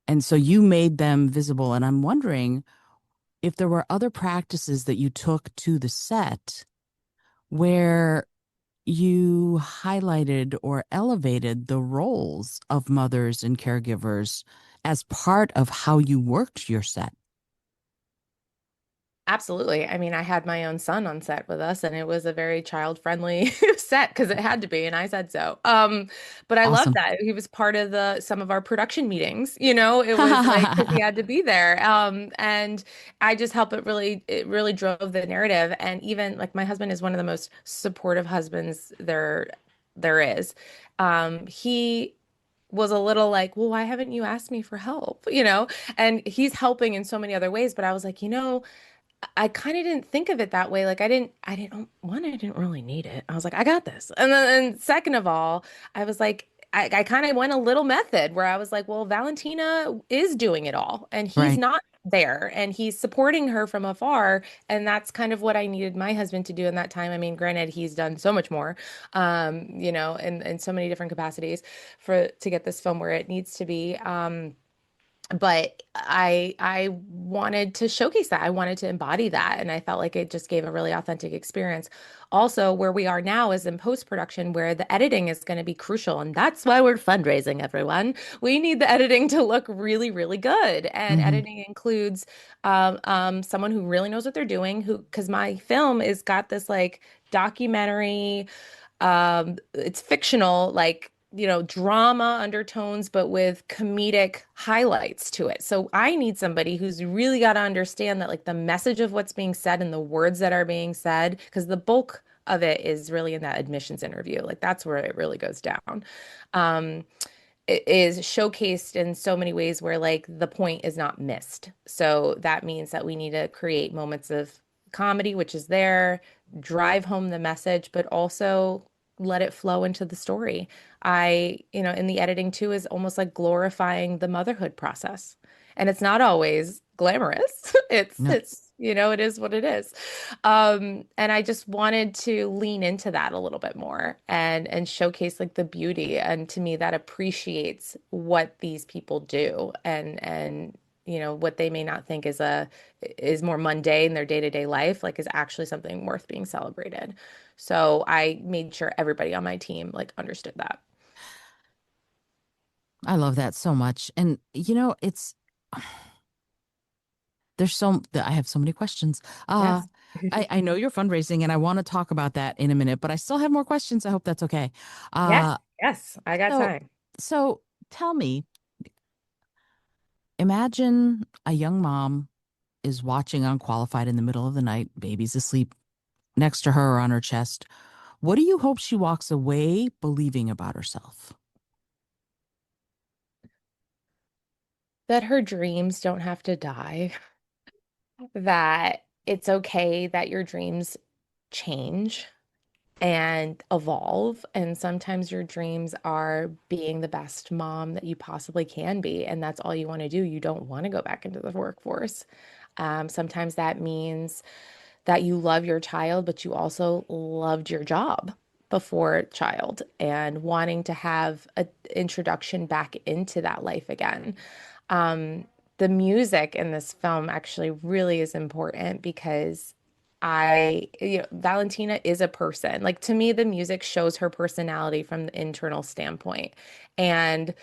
And so you made them visible. And I'm wondering if there were other practices that you took to the set where you highlighted or elevated the roles of mothers and caregivers as part of how you worked your set. Absolutely. I mean, I had my own son on set with us, and it was a very child-friendly set because it had to be, and I said so. But I love Awesome. that he was part of some of our production meetings. It was like because he had to be there. And I just help it really drove the narrative. And even like my husband is one of the most supportive husbands there is. He was a little like, well, why haven't you asked me for help? And he's helping in so many other ways. But I was like, I kind of didn't think of it that way. Like I didn't really need it. I was like, I got this. And second of all, I was like, I kind of went a little method where I was like, well, Valentina is doing it all and he's Right. not there and he's supporting her from afar. And that's kind of what I needed my husband to do in that time. I mean, granted, he's done so much more, in so many different capacities to get this film where it needs to be. But I wanted to showcase that. I wanted to embody that, and I felt like it just gave a really authentic experience. Also, where we are now is in post-production, where the editing is going to be crucial, and that's why we're fundraising, everyone. We need the editing to look really, really good, and Hmm. editing includes someone who really knows what they're doing. Who, because my film is got this like documentary, it's fictional, like, drama undertones, but with comedic highlights to it. So I need somebody who's really got to understand that, like, the message of what's being said and the words that are being said, because the bulk of it is really in that admissions interview. Like, that's where it really goes down. Um, it is showcased in so many ways where, like, the point is not missed. So that means that we need to create moments of comedy, which is there, drive home the message, but also let it flow into the story. In the editing too, is almost like glorifying the motherhood process. And it's not always glamorous. No. It is what it is. And I just wanted to lean into that a little bit more and showcase like the beauty. And to me, that appreciates what these people do and what they may not think is more mundane in their day-to-day life, like is actually something worth being celebrated. So I made sure everybody on my team like understood that. I love that so much. And it's I have so many questions. Uh Yes. I know you're fundraising and I want to talk about that in a minute, but I still have more questions. I hope that's okay. Yes. Uh Yes. I got so time. so tell me, imagine a young mom is watching Unqualified in the middle of the night, baby's asleep next to her or on her chest. What do you hope she walks away believing about herself? That her dreams don't have to die, that it's okay that your dreams change and evolve. And sometimes your dreams are being the best mom that you possibly can be. And that's all you want to do. You don't want to go back into the workforce. Sometimes that means that you love your child, but you also loved your job before child and wanting to have an introduction back into that life again. Um, the music in this film actually really is important because Valentina is a person. Like, to me, the music shows her personality from the internal standpoint. And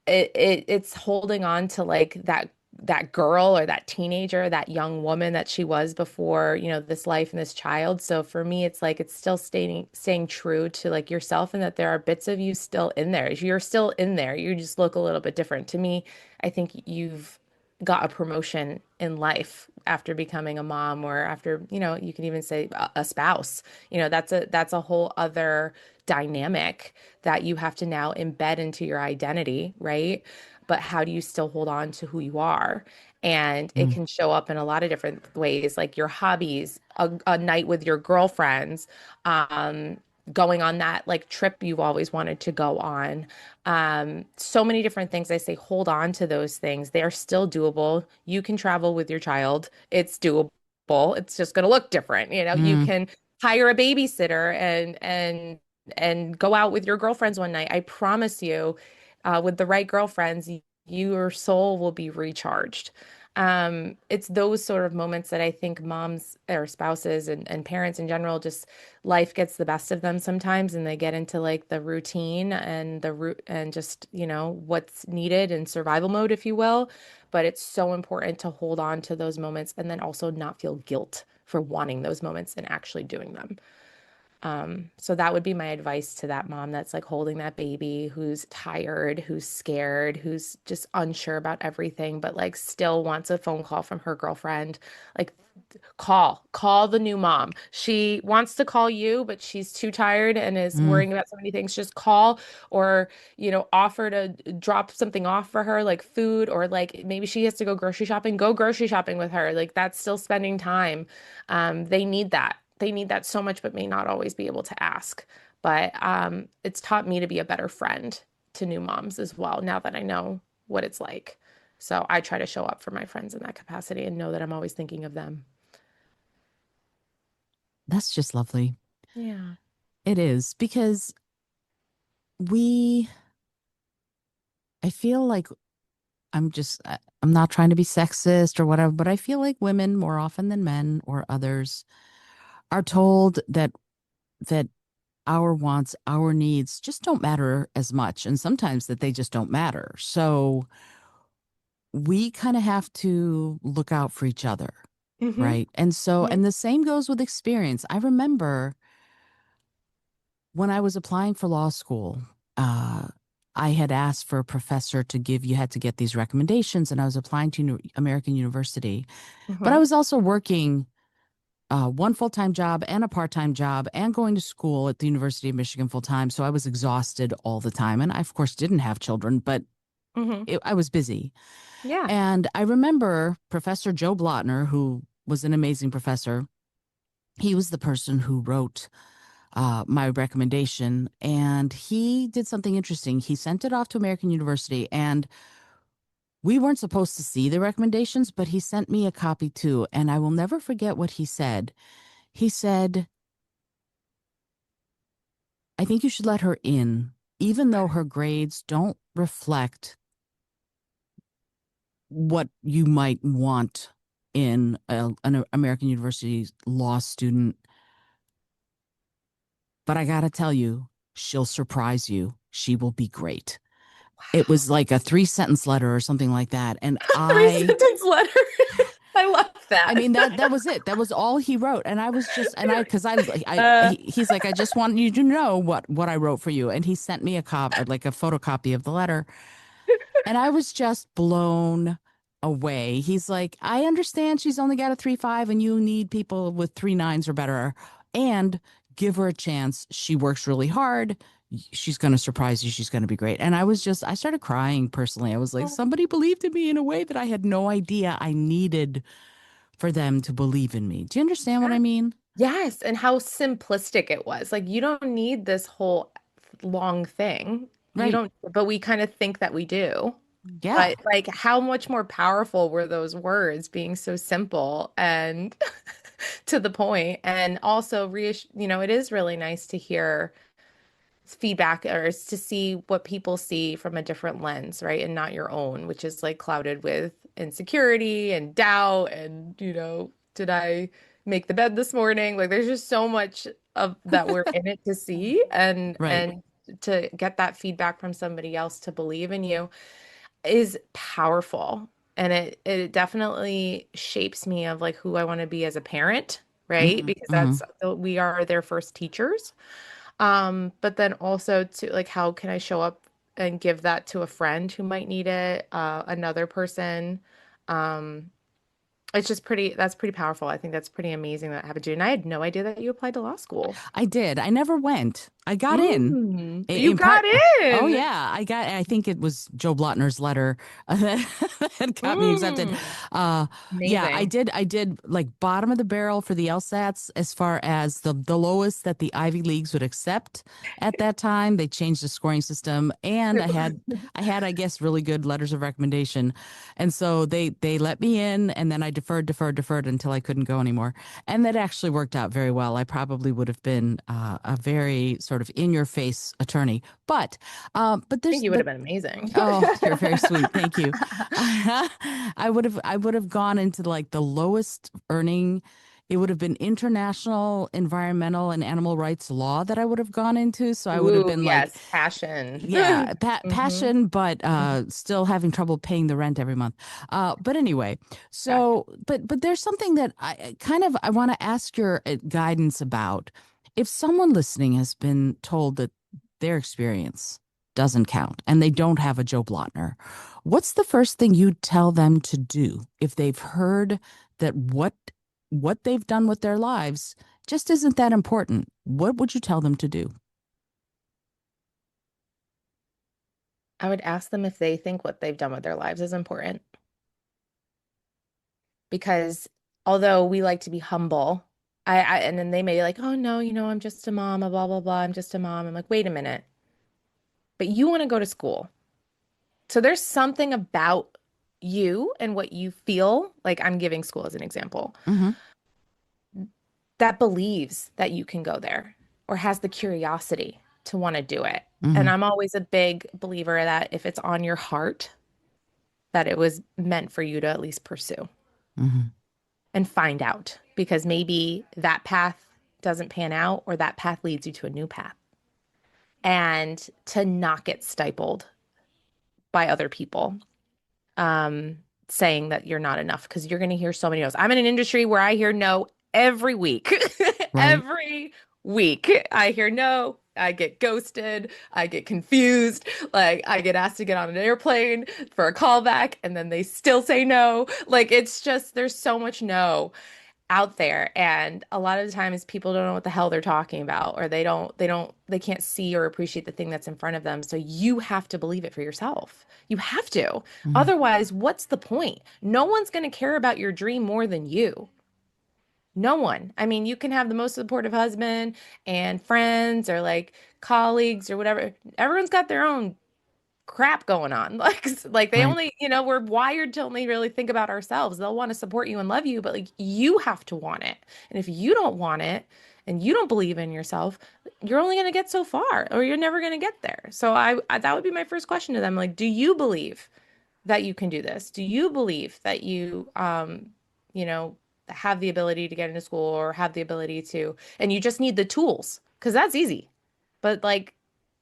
it's holding on to like that girl or that teenager, that young woman that she was before, this life and this child. So for me, it's like it's still staying true to like yourself and that there are bits of you still in there. You're still in there. You just look a little bit different. To me, I think you've got a promotion in life after becoming a mom or after, you can even say a spouse. That's a whole other dynamic that you have to now embed into your identity, right? But how do you still hold on to who you are? And it Mm, can show up in a lot of different ways, like your hobbies, a night with your girlfriends, um, going on that like trip you've always wanted to go on. So many different things. I say hold on to those things. They are still doable. You can travel with your child. It's doable. It's just going to look different. You mm, can hire a babysitter and go out with your girlfriends one night. I promise you, with the right girlfriends, your soul will be recharged. It's those sort of moments that I think moms or spouses and parents in general, just life gets the best of them sometimes, and they get into like the routine and the root and just, what's needed in survival mode, if you will. But it's so important to hold on to those moments and then also not feel guilt for wanting those moments and actually doing them. So that would be my advice to that mom that's like holding that baby, who's tired, who's scared, who's just unsure about everything, but like still wants a phone call from her girlfriend. Like, call the new mom. She wants to call you, but she's too tired and is Mm. worrying about so many things. Just call, or, offer to drop something off for her, like food, or like maybe she has to go grocery shopping. Go grocery shopping with her. Like, that's still spending time. They need that. They need that so much, but may not always be able to ask. But it's taught me to be a better friend to new moms as well, now that I know what it's like. So I try to show up for my friends in that capacity and know that I'm always thinking of them. That's just lovely. Yeah. It is because we, I feel like I'm not trying to be sexist or whatever, but I feel like women more often than men or others are told that our wants, our needs just don't matter as much. And sometimes that they just don't matter. So we kind of have to look out for each other. Hmm. Right. And so, and the same goes with experience. I remember when I was applying for law school, uh, I had asked for a professor to give, you had to get these recommendations, and I was applying to American University. But I Hmm. was also working one full time job and a part time job and going to school at the University of Michigan full time. So I was exhausted all the time. And I, of course, didn't have children, but Hmm. I was busy. Yeah. And I remember Professor Joe Blotner, who was an amazing professor. He was the person who wrote my recommendation. And he did something interesting. He sent it off to American University, and we weren't supposed to see the recommendations, but he sent me a copy too. And I will never forget what he said. He said, I think you should let her in, even though her grades don't reflect what you might want in an American University law student. But I got to tell you, she'll surprise you. She will be great. It Wow. was like a 3 sentence letter or something like that. And Three sentence letter. I love I that. mean, that was it. That was all he wrote. And I was just, and I, You're like, cause uh, he's like, I just want you to know what I wrote for you. And he sent me a like a photocopy of the letter. And I was just blown away. He's like, I understand she's only got a 3.5 and you need people with 3.9s or better. And give her a chance. She works really hard. She's going to surprise you. She's going to be great. And I started crying personally. I was like, oh, somebody believed in me in a way that I had no idea I needed for them to believe in me. Do you understand what yeah. I mean? Yes, and how simplistic it was. Like, you don't need this whole long thing. You Right. don't, but we kind of think that we do. Yeah. But like, how much more powerful were those words being so simple and to the point? And also, it is really nice to hear feedback, or is to see what people see from a different lens, right? And not your own, which is like clouded with insecurity and doubt and, did I make the bed this morning? Like, there's just so much of that we're in it to see, and Right. to get that feedback from somebody else to believe in you is powerful. And it definitely shapes me of like who I want to be as a parent, right? Hmm. Because Hmm. we are their first teachers. But then also to like, how can I show up and give that to a friend who might need it, another person. Um, that's pretty powerful. I think that's pretty amazing that happened to you. And I had no idea that you applied to law school. I did. I never went. I got in. You In got part, oh in. yeah, I think it was Joe Blotner's letter that got me accepted. Mm, Uh, yeah, I amazing. did. I did like bottom of the barrel for the LSATs as far as the lowest that the Ivy Leagues would accept at that time. They changed the scoring system, and I had I guess really good letters of recommendation, and so they let me in, and then I deferred until I couldn't go anymore, and that actually worked out very well. I probably would have been a very sort of in your face attorney, but Think there's you would but have been amazing. oh, you're very sweet. Thank you. I would have gone into like the lowest earning. It would have been international environmental and animal rights law that I would have gone into. So I would have Ooh, been like, yes, passion. yeah, Hmm. passion, but still having trouble paying the rent every month. But anyway, Gotcha. but there's something that I want to ask your guidance about. if someone listening has been told that their experience doesn't count and they don't have a Joe Blotner, what's the first thing you'd tell them to do if they've heard that what they've done with their lives just isn't that important? What would you tell them to do? I would ask them if they think what they've done with their lives is important. Because although we like to be humble, and then they may be like, oh no, I'm just a mom, blah, blah, blah. I'm just a mom. I'm like, wait a minute, but you want to go to school. So there's something about you and what you feel like I'm giving school as an example Mm-hmm. that believes that you can go there or has the curiosity to want to do it. And Mm-hmm. I'm always a big believer that if it's on your heart, that it was meant for you to at least pursue Mm-hmm. and find out because maybe that path doesn't pan out or that path leads you to a new path. And to not get stifled by other people um, saying that you're not enough because you're going to hear so many no's. I'm in an industry where I hear no every week. Right. Every week I hear no. I get ghosted. I get confused. Like I get asked to get on an airplane for a callback and then they still say no. Like it's just, there's so much no out there and a lot of the times people don't know what the hell they're talking about or they can't see or appreciate the thing that's in front of them so you have to believe it for yourself. You have to, Mm-hmm. otherwise what's the point? No one's going to care about your dream more than you. No one. I mean, you can have the most supportive husband and friends or like colleagues or whatever. Everyone's got their own crap going on. Like they Right. only, we're wired to only really think about ourselves. They'll want to support you and love you, but like you have to want it. And if you don't want it and you don't believe in yourself, you're only going to get so far or you're never going to get there. So I that would be my first question to them. Like, do you believe that you can do this? Do you believe that you know, have the ability to get into school or have the ability to, and you just need the tools because that's easy. But like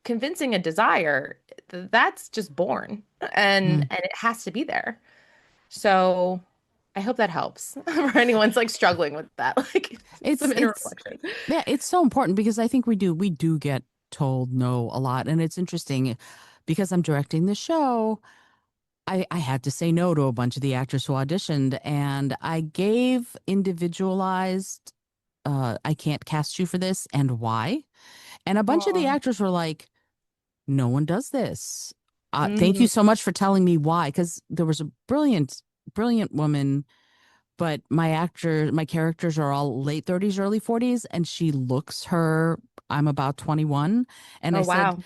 convincing a desire, that's just born Mm. and it has to be there. So I hope that helps for anyone's like struggling with that, like some inner It's reflection. yeah, it's so important because I think we do get told no a lot. And it's interesting because I'm directing the show. I had to say no to a bunch of the actors who auditioned, and I gave individualized, I can't cast you for this, and why. And a bunch of the Aw. actors were like, no one does this. Thank you Mhm. so much for telling me why. Because there was a brilliant, brilliant woman, but my characters are all late 30s, early 40s, and she looks her, I'm about 21. And I Oh, said, wow.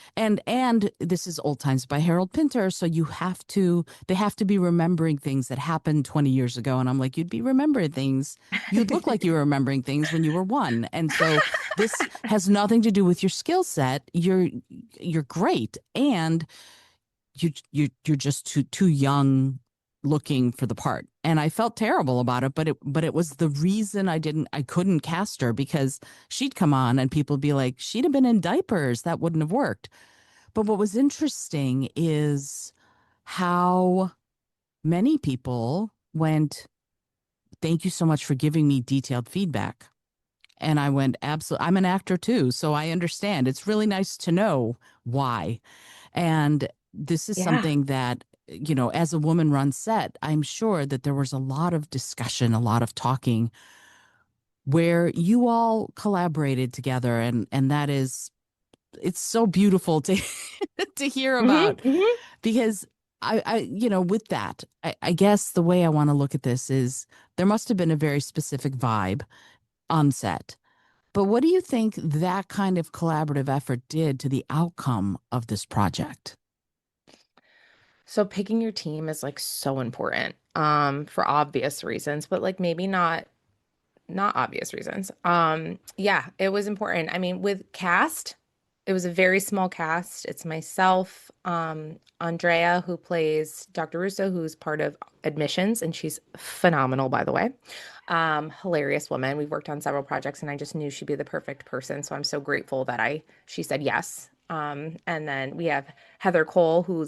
and this is Old Times by Harold Pinter, so they have to be remembering things that happened 20 years ago. And I'm like, you'd be remembering things. You'd look like you were remembering things when you were one. And so this has nothing to do with your skill set. You're great. And you're just too young looking for the part, and I felt terrible about it, but it was the reason I couldn't cast her, because she'd come on and people would be like, she'd have been in diapers, that wouldn't have worked. But what was interesting is how many people went, thank you so much for giving me detailed feedback. And I went, absolutely, I'm an actor too, so I understand. It's really nice to know why. And this is Yeah. something that, as a woman run set, I'm sure that there was a lot of discussion, a lot of talking where you all collaborated together. And that is, it's so beautiful to, to hear Hmm. about, Hmm. because with that, I guess the way I want to look at this is there must have been a very specific vibe on set. But what do you think that kind of collaborative effort did to the outcome of this project? So picking your team is like so important for obvious reasons, but like maybe not obvious reasons. Yeah, it was important. I mean, with cast, it was a very small cast. It's myself, Andrea, who plays Dr. Russo, who's part of admissions, and she's phenomenal, by the way. Hilarious woman. We've worked on several projects, and I just knew she'd be the perfect person. So I'm so grateful that she said yes. And then we have Heather Cole,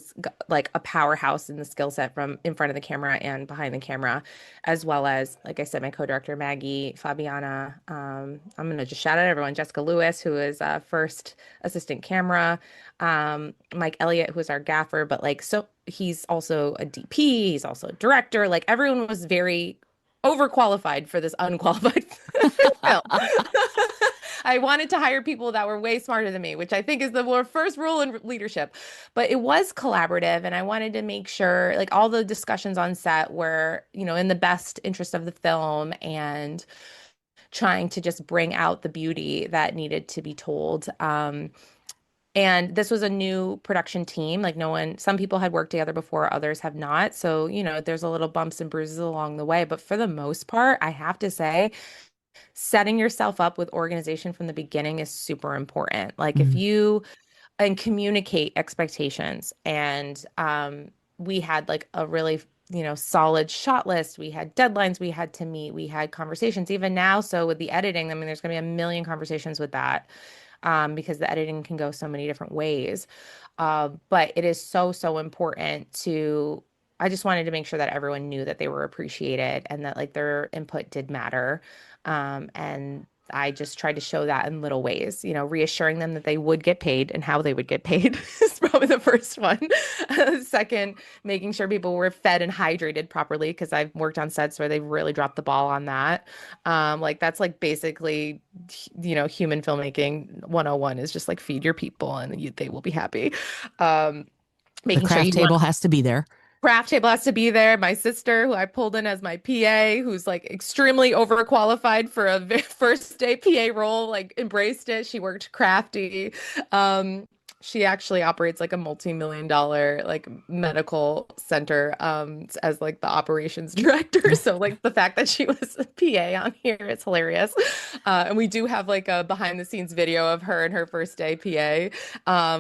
like a powerhouse in the skill set from in front of the camera and behind the camera, as well as, like I said, my co-director Maggie, Fabiana. I'm gonna just shout out everyone. Jessica Lewis, who is first assistant camera, Mike Elliott, who is our gaffer, but like so he's also a DP, he's also a director. Like everyone was very overqualified for this unqualified film. I wanted to hire people that were way smarter than me, which I think is the first rule in leadership. But it was collaborative, and I wanted to make sure, like, all the discussions on set were, in the best interest of the film and trying to just bring out the beauty that needed to be told. And this was a new production team. Like, no one, some people had worked together before, others have not. So, there's a little bumps and bruises along the way. But for the most part, I have to say, setting yourself up with organization from the beginning is super important. Like if Mm. you and communicate expectations and we had like a really solid shot list. We had deadlines we had to meet. We had conversations even now. So with the editing, I mean, there's going to be a million conversations with that because the editing can go so many different ways. But it is so, so important to, I just wanted to make sure that everyone knew that they were appreciated and that like their input did matter. And I just tried to show that in little ways, reassuring them that they would get paid and how they would get paid is probably the first one. Second, making sure people were fed and hydrated properly because I've worked on sets where they've really dropped the ball on that. Like that's like basically, human filmmaking 101 is just like feed your people and they will be happy. Um, The Making sure craft you want table has to be there. craft table has to be there. My sister, who I pulled in as my PA, who's like extremely overqualified for a first day PA role, like embraced it. She worked crafty. She actually operates like a multi-million dollar like medical center as like the operations director. So like the fact that she was a PA on here is hilarious. And we do have like a behind the scenes video of her and her first day PA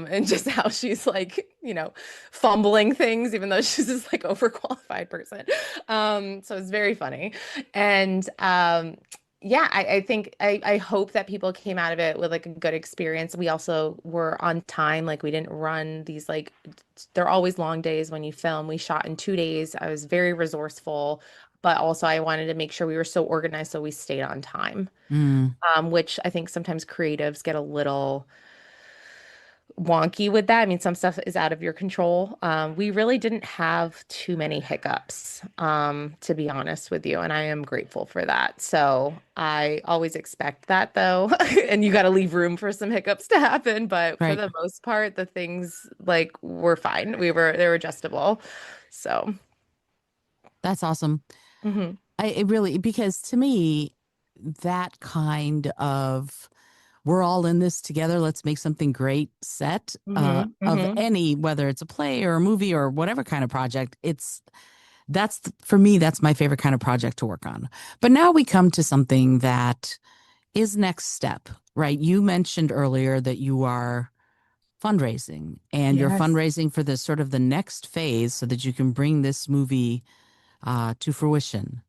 and just how she's like, fumbling things, even though she's this like overqualified person. So it's very funny. And yeah, I think I hope that people came out of it with like a good experience. We also were on time, like we didn't run these like they're always long days when you film. We shot in 2 days. I was very resourceful, but also I wanted to make sure we were so organized so we stayed on time. Mm, Which I think sometimes creatives get a little wonky with that. I mean, some stuff is out of your control. We really didn't have too many hiccups, to be honest with you, and I am grateful for that. So I always expect that though, and you got to leave room for some hiccups to happen. But for right. the most part, the things like were fine. They were adjustable. So, That's awesome. hmm It really, because to me, that kind of we're all in this together, let's make something great set of hmm any, whether it's a play or a movie or whatever kind of project, for me, that's my favorite kind of project to work on. But now we come to something that is next step, right? You mentioned earlier that you are fundraising and you're Yes. fundraising for this sort of the next phase so that you can bring this movie to fruition.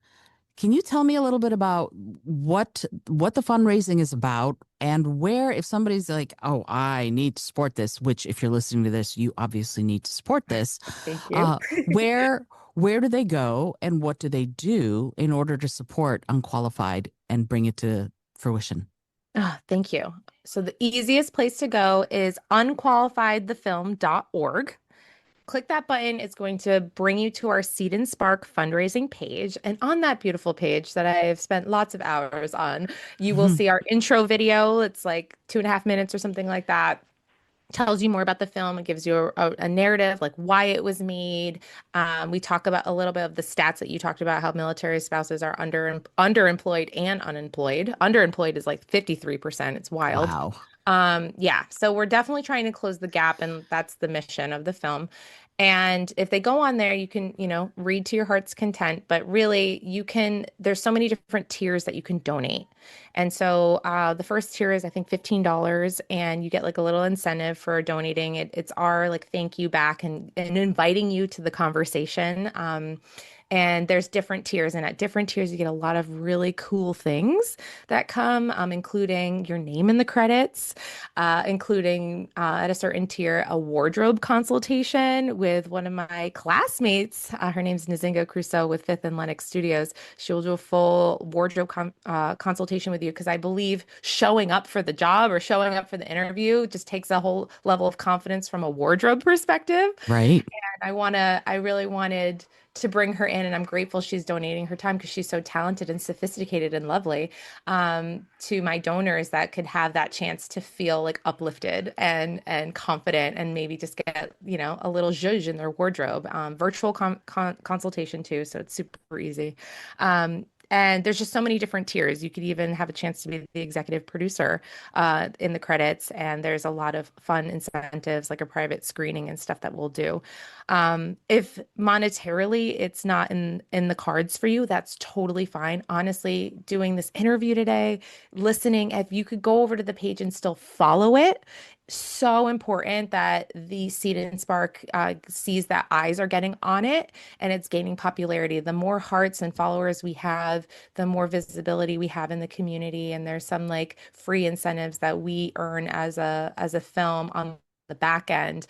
Can you tell me a little bit about what the fundraising is about and where, if somebody's like, oh, I need to support this, which if you're listening to this, you obviously need to support this. Thank you. Uh, where where do they go and what do they do in order to support Unqualified and bring it to fruition? Oh, thank you. So the easiest place to go is unqualifiedthefilm.org. Click that button. It's going to bring you to our Seed and Spark fundraising page. And on that beautiful page that I've spent lots of hours on, you will Mhm. see our intro video. It's like 2.5 minutes or something like that. Tells you more about the film. It gives you a narrative, like why it was made. We talk about a little bit of the stats that you talked about, how military spouses are underemployed and unemployed. Underemployed is like 53%. It's wild. Wow. Yeah, so we're definitely trying to close the gap, and that's the mission of the film. And if they go on there, you can, read to your heart's content, but really there's so many different tiers that you can donate. And so the first tier is, I think, $15, and you get like a little incentive for donating. It's our like thank you back and inviting you to the conversation. And there's different tiers, and at different tiers, you get a lot of really cool things that come, including your name in the credits, including at a certain tier, a wardrobe consultation with one of my classmates. Her name's Nzinga Crusoe with Fifth and Lennox Studios. She'll do a full wardrobe consultation with you because I believe showing up for the job or showing up for the interview just takes a whole level of confidence from a wardrobe perspective. Right. I really wanted to bring her in, and I'm grateful she's donating her time because she's so talented and sophisticated and lovely, to my donors that could have that chance to feel like uplifted and confident and maybe just get, a little zhuzh in their wardrobe. Virtual consultation too, so it's super easy. And there's just so many different tiers. You could even have a chance to be the executive producer in the credits, and there's a lot of fun incentives like a private screening and stuff that we'll do. If monetarily it's not in the cards for you, that's totally fine. Honestly, doing this interview today, listening, if you could go over to the page and still follow it, so important that the Seed and Spark sees that eyes are getting on it and it's gaining popularity. The more hearts and followers we have, the more visibility we have in the community. And there's some like free incentives that we earn as a film on the back end,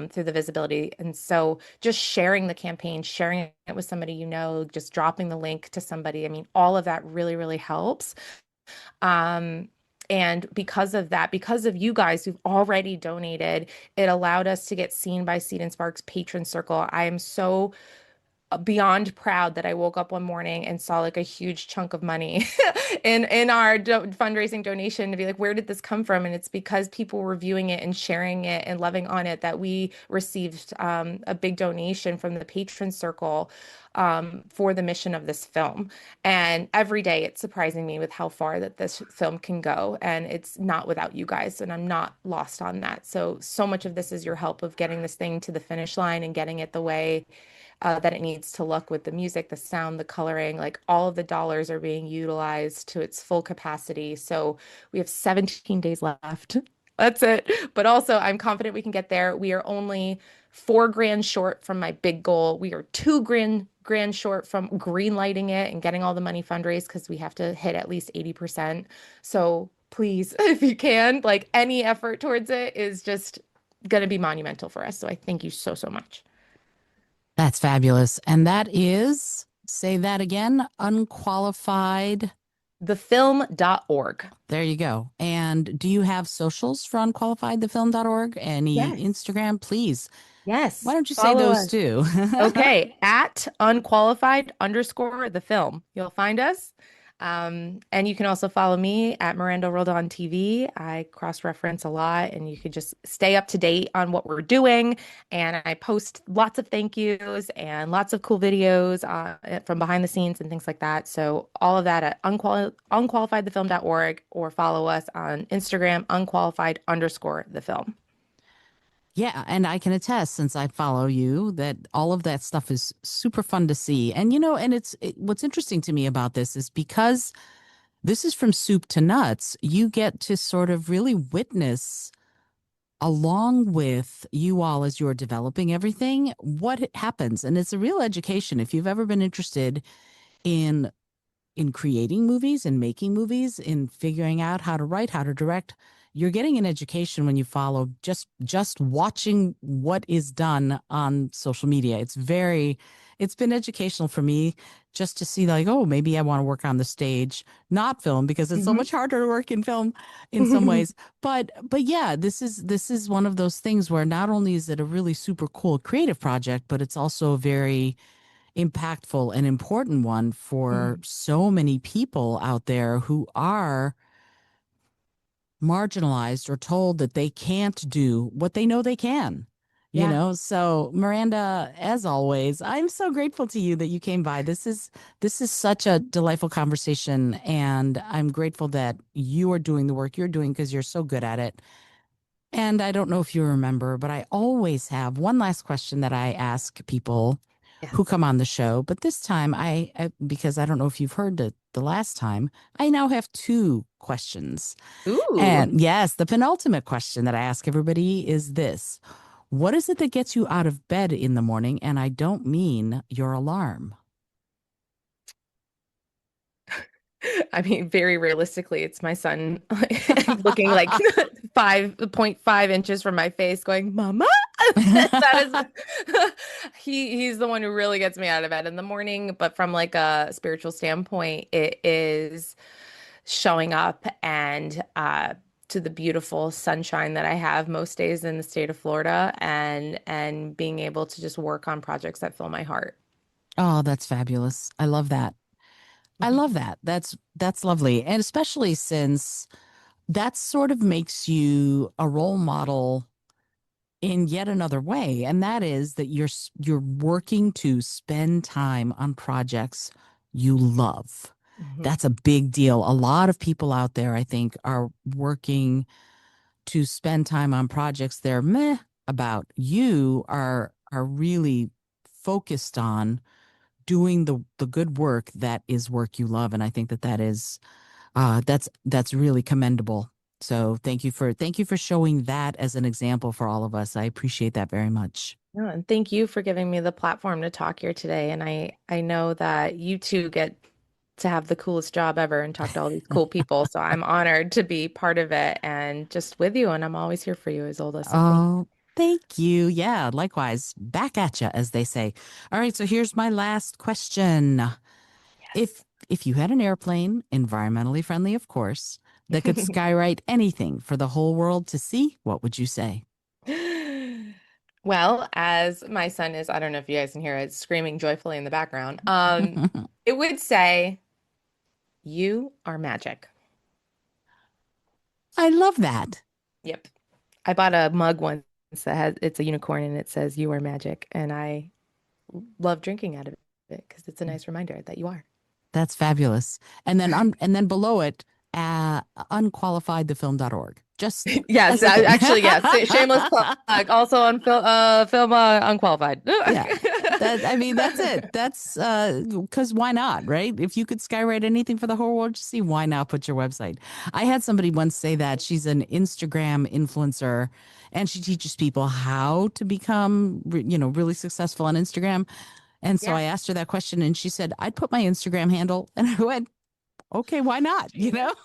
through the visibility. And so just sharing the campaign, sharing it with somebody, just dropping the link to somebody. I mean, all of that really, really helps. Um, and because of that, because of you guys who've already donated, it allowed us to get seen by Seed and Sparks patron circle. I am so beyond proud that I woke up one morning and saw like a huge chunk of money in our fundraising donation to be like, where did this come from? And it's because people were viewing it and sharing it and loving on it that we received a big donation from the patron circle for the mission of this film. And every day it's surprising me with how far that this film can go. And it's not without you guys. And I'm not lost on that. So much of this is your help of getting this thing to the finish line and getting it the way that it needs to look with the music, the sound, the coloring, like all of the dollars are being utilized to its full capacity. So we have 17 days left. That's it. But also, I'm confident we can get there. We are only 4 grand short from my big goal. We are 2 grand short from green lighting it and getting all the money fundraised because we have to hit at least 80%. So please, if you can, like any effort towards it is just going to be monumental for us. So I thank you so, so much. That's fabulous. And that is, say that again, unqualified. Thefilm.org. There you go. And do you have socials for unqualifiedthefilm.org? Any Yes. Instagram, please? Why Yes. don't you say Follow those us. too? Okay. At unqualified underscore the film. You'll find us. And you can also follow me at Miranda Roldán TV. I cross-reference a lot and you can just stay up to date on what we're doing. And I post lots of thank yous and lots of cool videos from behind the scenes and things like that. So all of that at unqualifiedthefilm.org or follow us on Instagram, unqualified underscore the film. Yeah, and I can attest since I follow you that all of that stuff is super fun to see. And and what's interesting to me about this is because this is from soup to nuts, you get to sort of really witness along with you all as you're developing everything what happens. And it's a real education if you've ever been interested in creating movies and making movies, in figuring out how to write, how to direct. You're getting an education when you follow just watching what is done on social media. It's been educational for me just to see like, oh, maybe I want to work on the stage, not film, because it's so Mhm. much harder to work in film in some ways. But yeah, this is one of those things where not only is it a really super cool creative project, but it's also a very impactful and important one for Mhm. so many people out there who are marginalized or told that they can't do what they know they can. Yeah. So Miranda, as always, I'm so grateful to you that you came by. This is such a delightful conversation, and I'm grateful that you are doing the work you're doing because you're so good at it. And I don't know if you remember, but I always have one last question that I ask people who Yes. come on the show. But this time, because I don't know if you've heard it the last time, I now have two questions. Ooh. And yes, the penultimate question that I ask everybody is this: what is it that gets you out of bed in the morning? And I don't mean your alarm. I mean, very realistically, it's my son looking like 5.5 inches from my face, going, "Mama." That is he's the one who really gets me out of bed in the morning. But from like a spiritual standpoint, it is showing up and to the beautiful sunshine that I have most days in the state of Florida and being able to just work on projects that fill my heart. Oh, that's fabulous. I love that. I love that. That's lovely. And especially since that sort of makes you a role model in yet another way, and that is that you're working to spend time on projects you love. Mhm. That's a big deal. A lot of people out there, I think, are working to spend time on projects they're meh about. You are really focused on doing the good work that is work you love, and I think that that is that's really commendable. So thank you for showing that as an example for all of us. I appreciate that very much. No, and thank you for giving me the platform to talk here today. And I know that you two get to have the coolest job ever and talk to all these cool people. So I'm honored to be part of it and just with you. And I'm always here for you, Izolda. So thank Oh, thank you. Yeah, likewise. Back at you, as they say. All right, so here's my last question. Yes. If you had an airplane, environmentally friendly, of course, that could skywrite anything for the whole world to see, what would you say? Well, as my son is, I don't know if you guys can hear it, screaming joyfully in the background. It would say, "You are magic." I love that. Yep. I bought a mug once that has it's a unicorn and it says "You are magic," and I love drinking out of it because it's a nice reminder that you are. That's fabulous. And then below it, unqualifiedthefilm.org. Just Yes, as a thing. actually, yes. Shameless plug. Also on film Unqualified. Yeah. That I mean, that's it. That's because why not, right? If you could skywrite anything for the whole world to see, why not put your website? I had somebody once say that she's an Instagram influencer and she teaches people how to become, really successful on Instagram. And so Yeah, I asked her that question and she said, I'd put my Instagram handle. And I went, okay, why not? genius.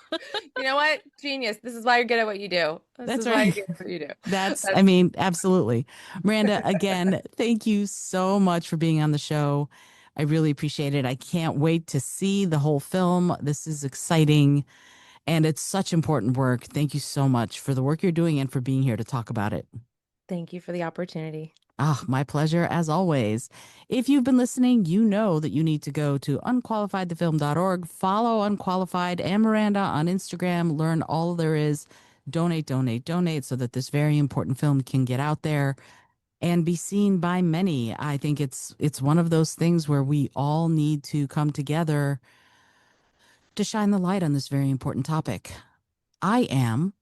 You know what? Genius. This is why you're good at what you do. This That's is why you're right. good at what you do. I That's mean, absolutely. Miranda, again, thank you so much for being on the show. I really appreciate it. I can't wait to see the whole film. This is exciting and it's such important work. Thank you so much for the work you're doing and for being here to talk about it. Thank you for the opportunity. Ah, my pleasure as always. If you've been listening, you know that you need to go to unqualifiedthefilm.org, follow Unqualified and Miranda on Instagram, learn all there is, donate, donate, donate so that this very important film can get out there and be seen by many. I think it's one of those things where we all need to come together to shine the light on this very important topic. I am,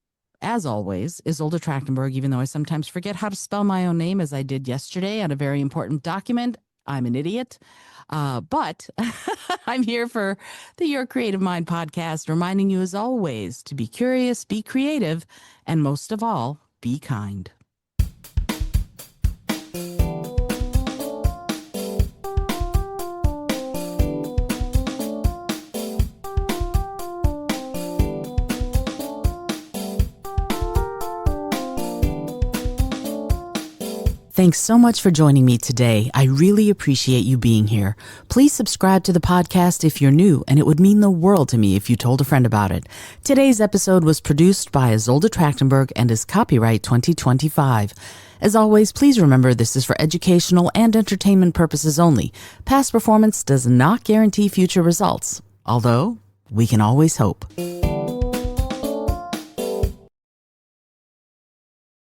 as always, Izolda Trakhtenberg, even though I sometimes forget how to spell my own name, as I did yesterday on a very important document. I'm an idiot. But I'm here for the Your Creative Mind podcast, reminding you, as always, to be curious, be creative, and most of all, be kind. Thanks so much for joining me today. I really appreciate you being here. Please subscribe to the podcast if you're new, and it would mean the world to me if you told a friend about it. Today's episode was produced by Izolda Trakhtenberg and is copyright 2025. As always, please remember this is for educational and entertainment purposes only. Past performance does not guarantee future results, although we can always hope.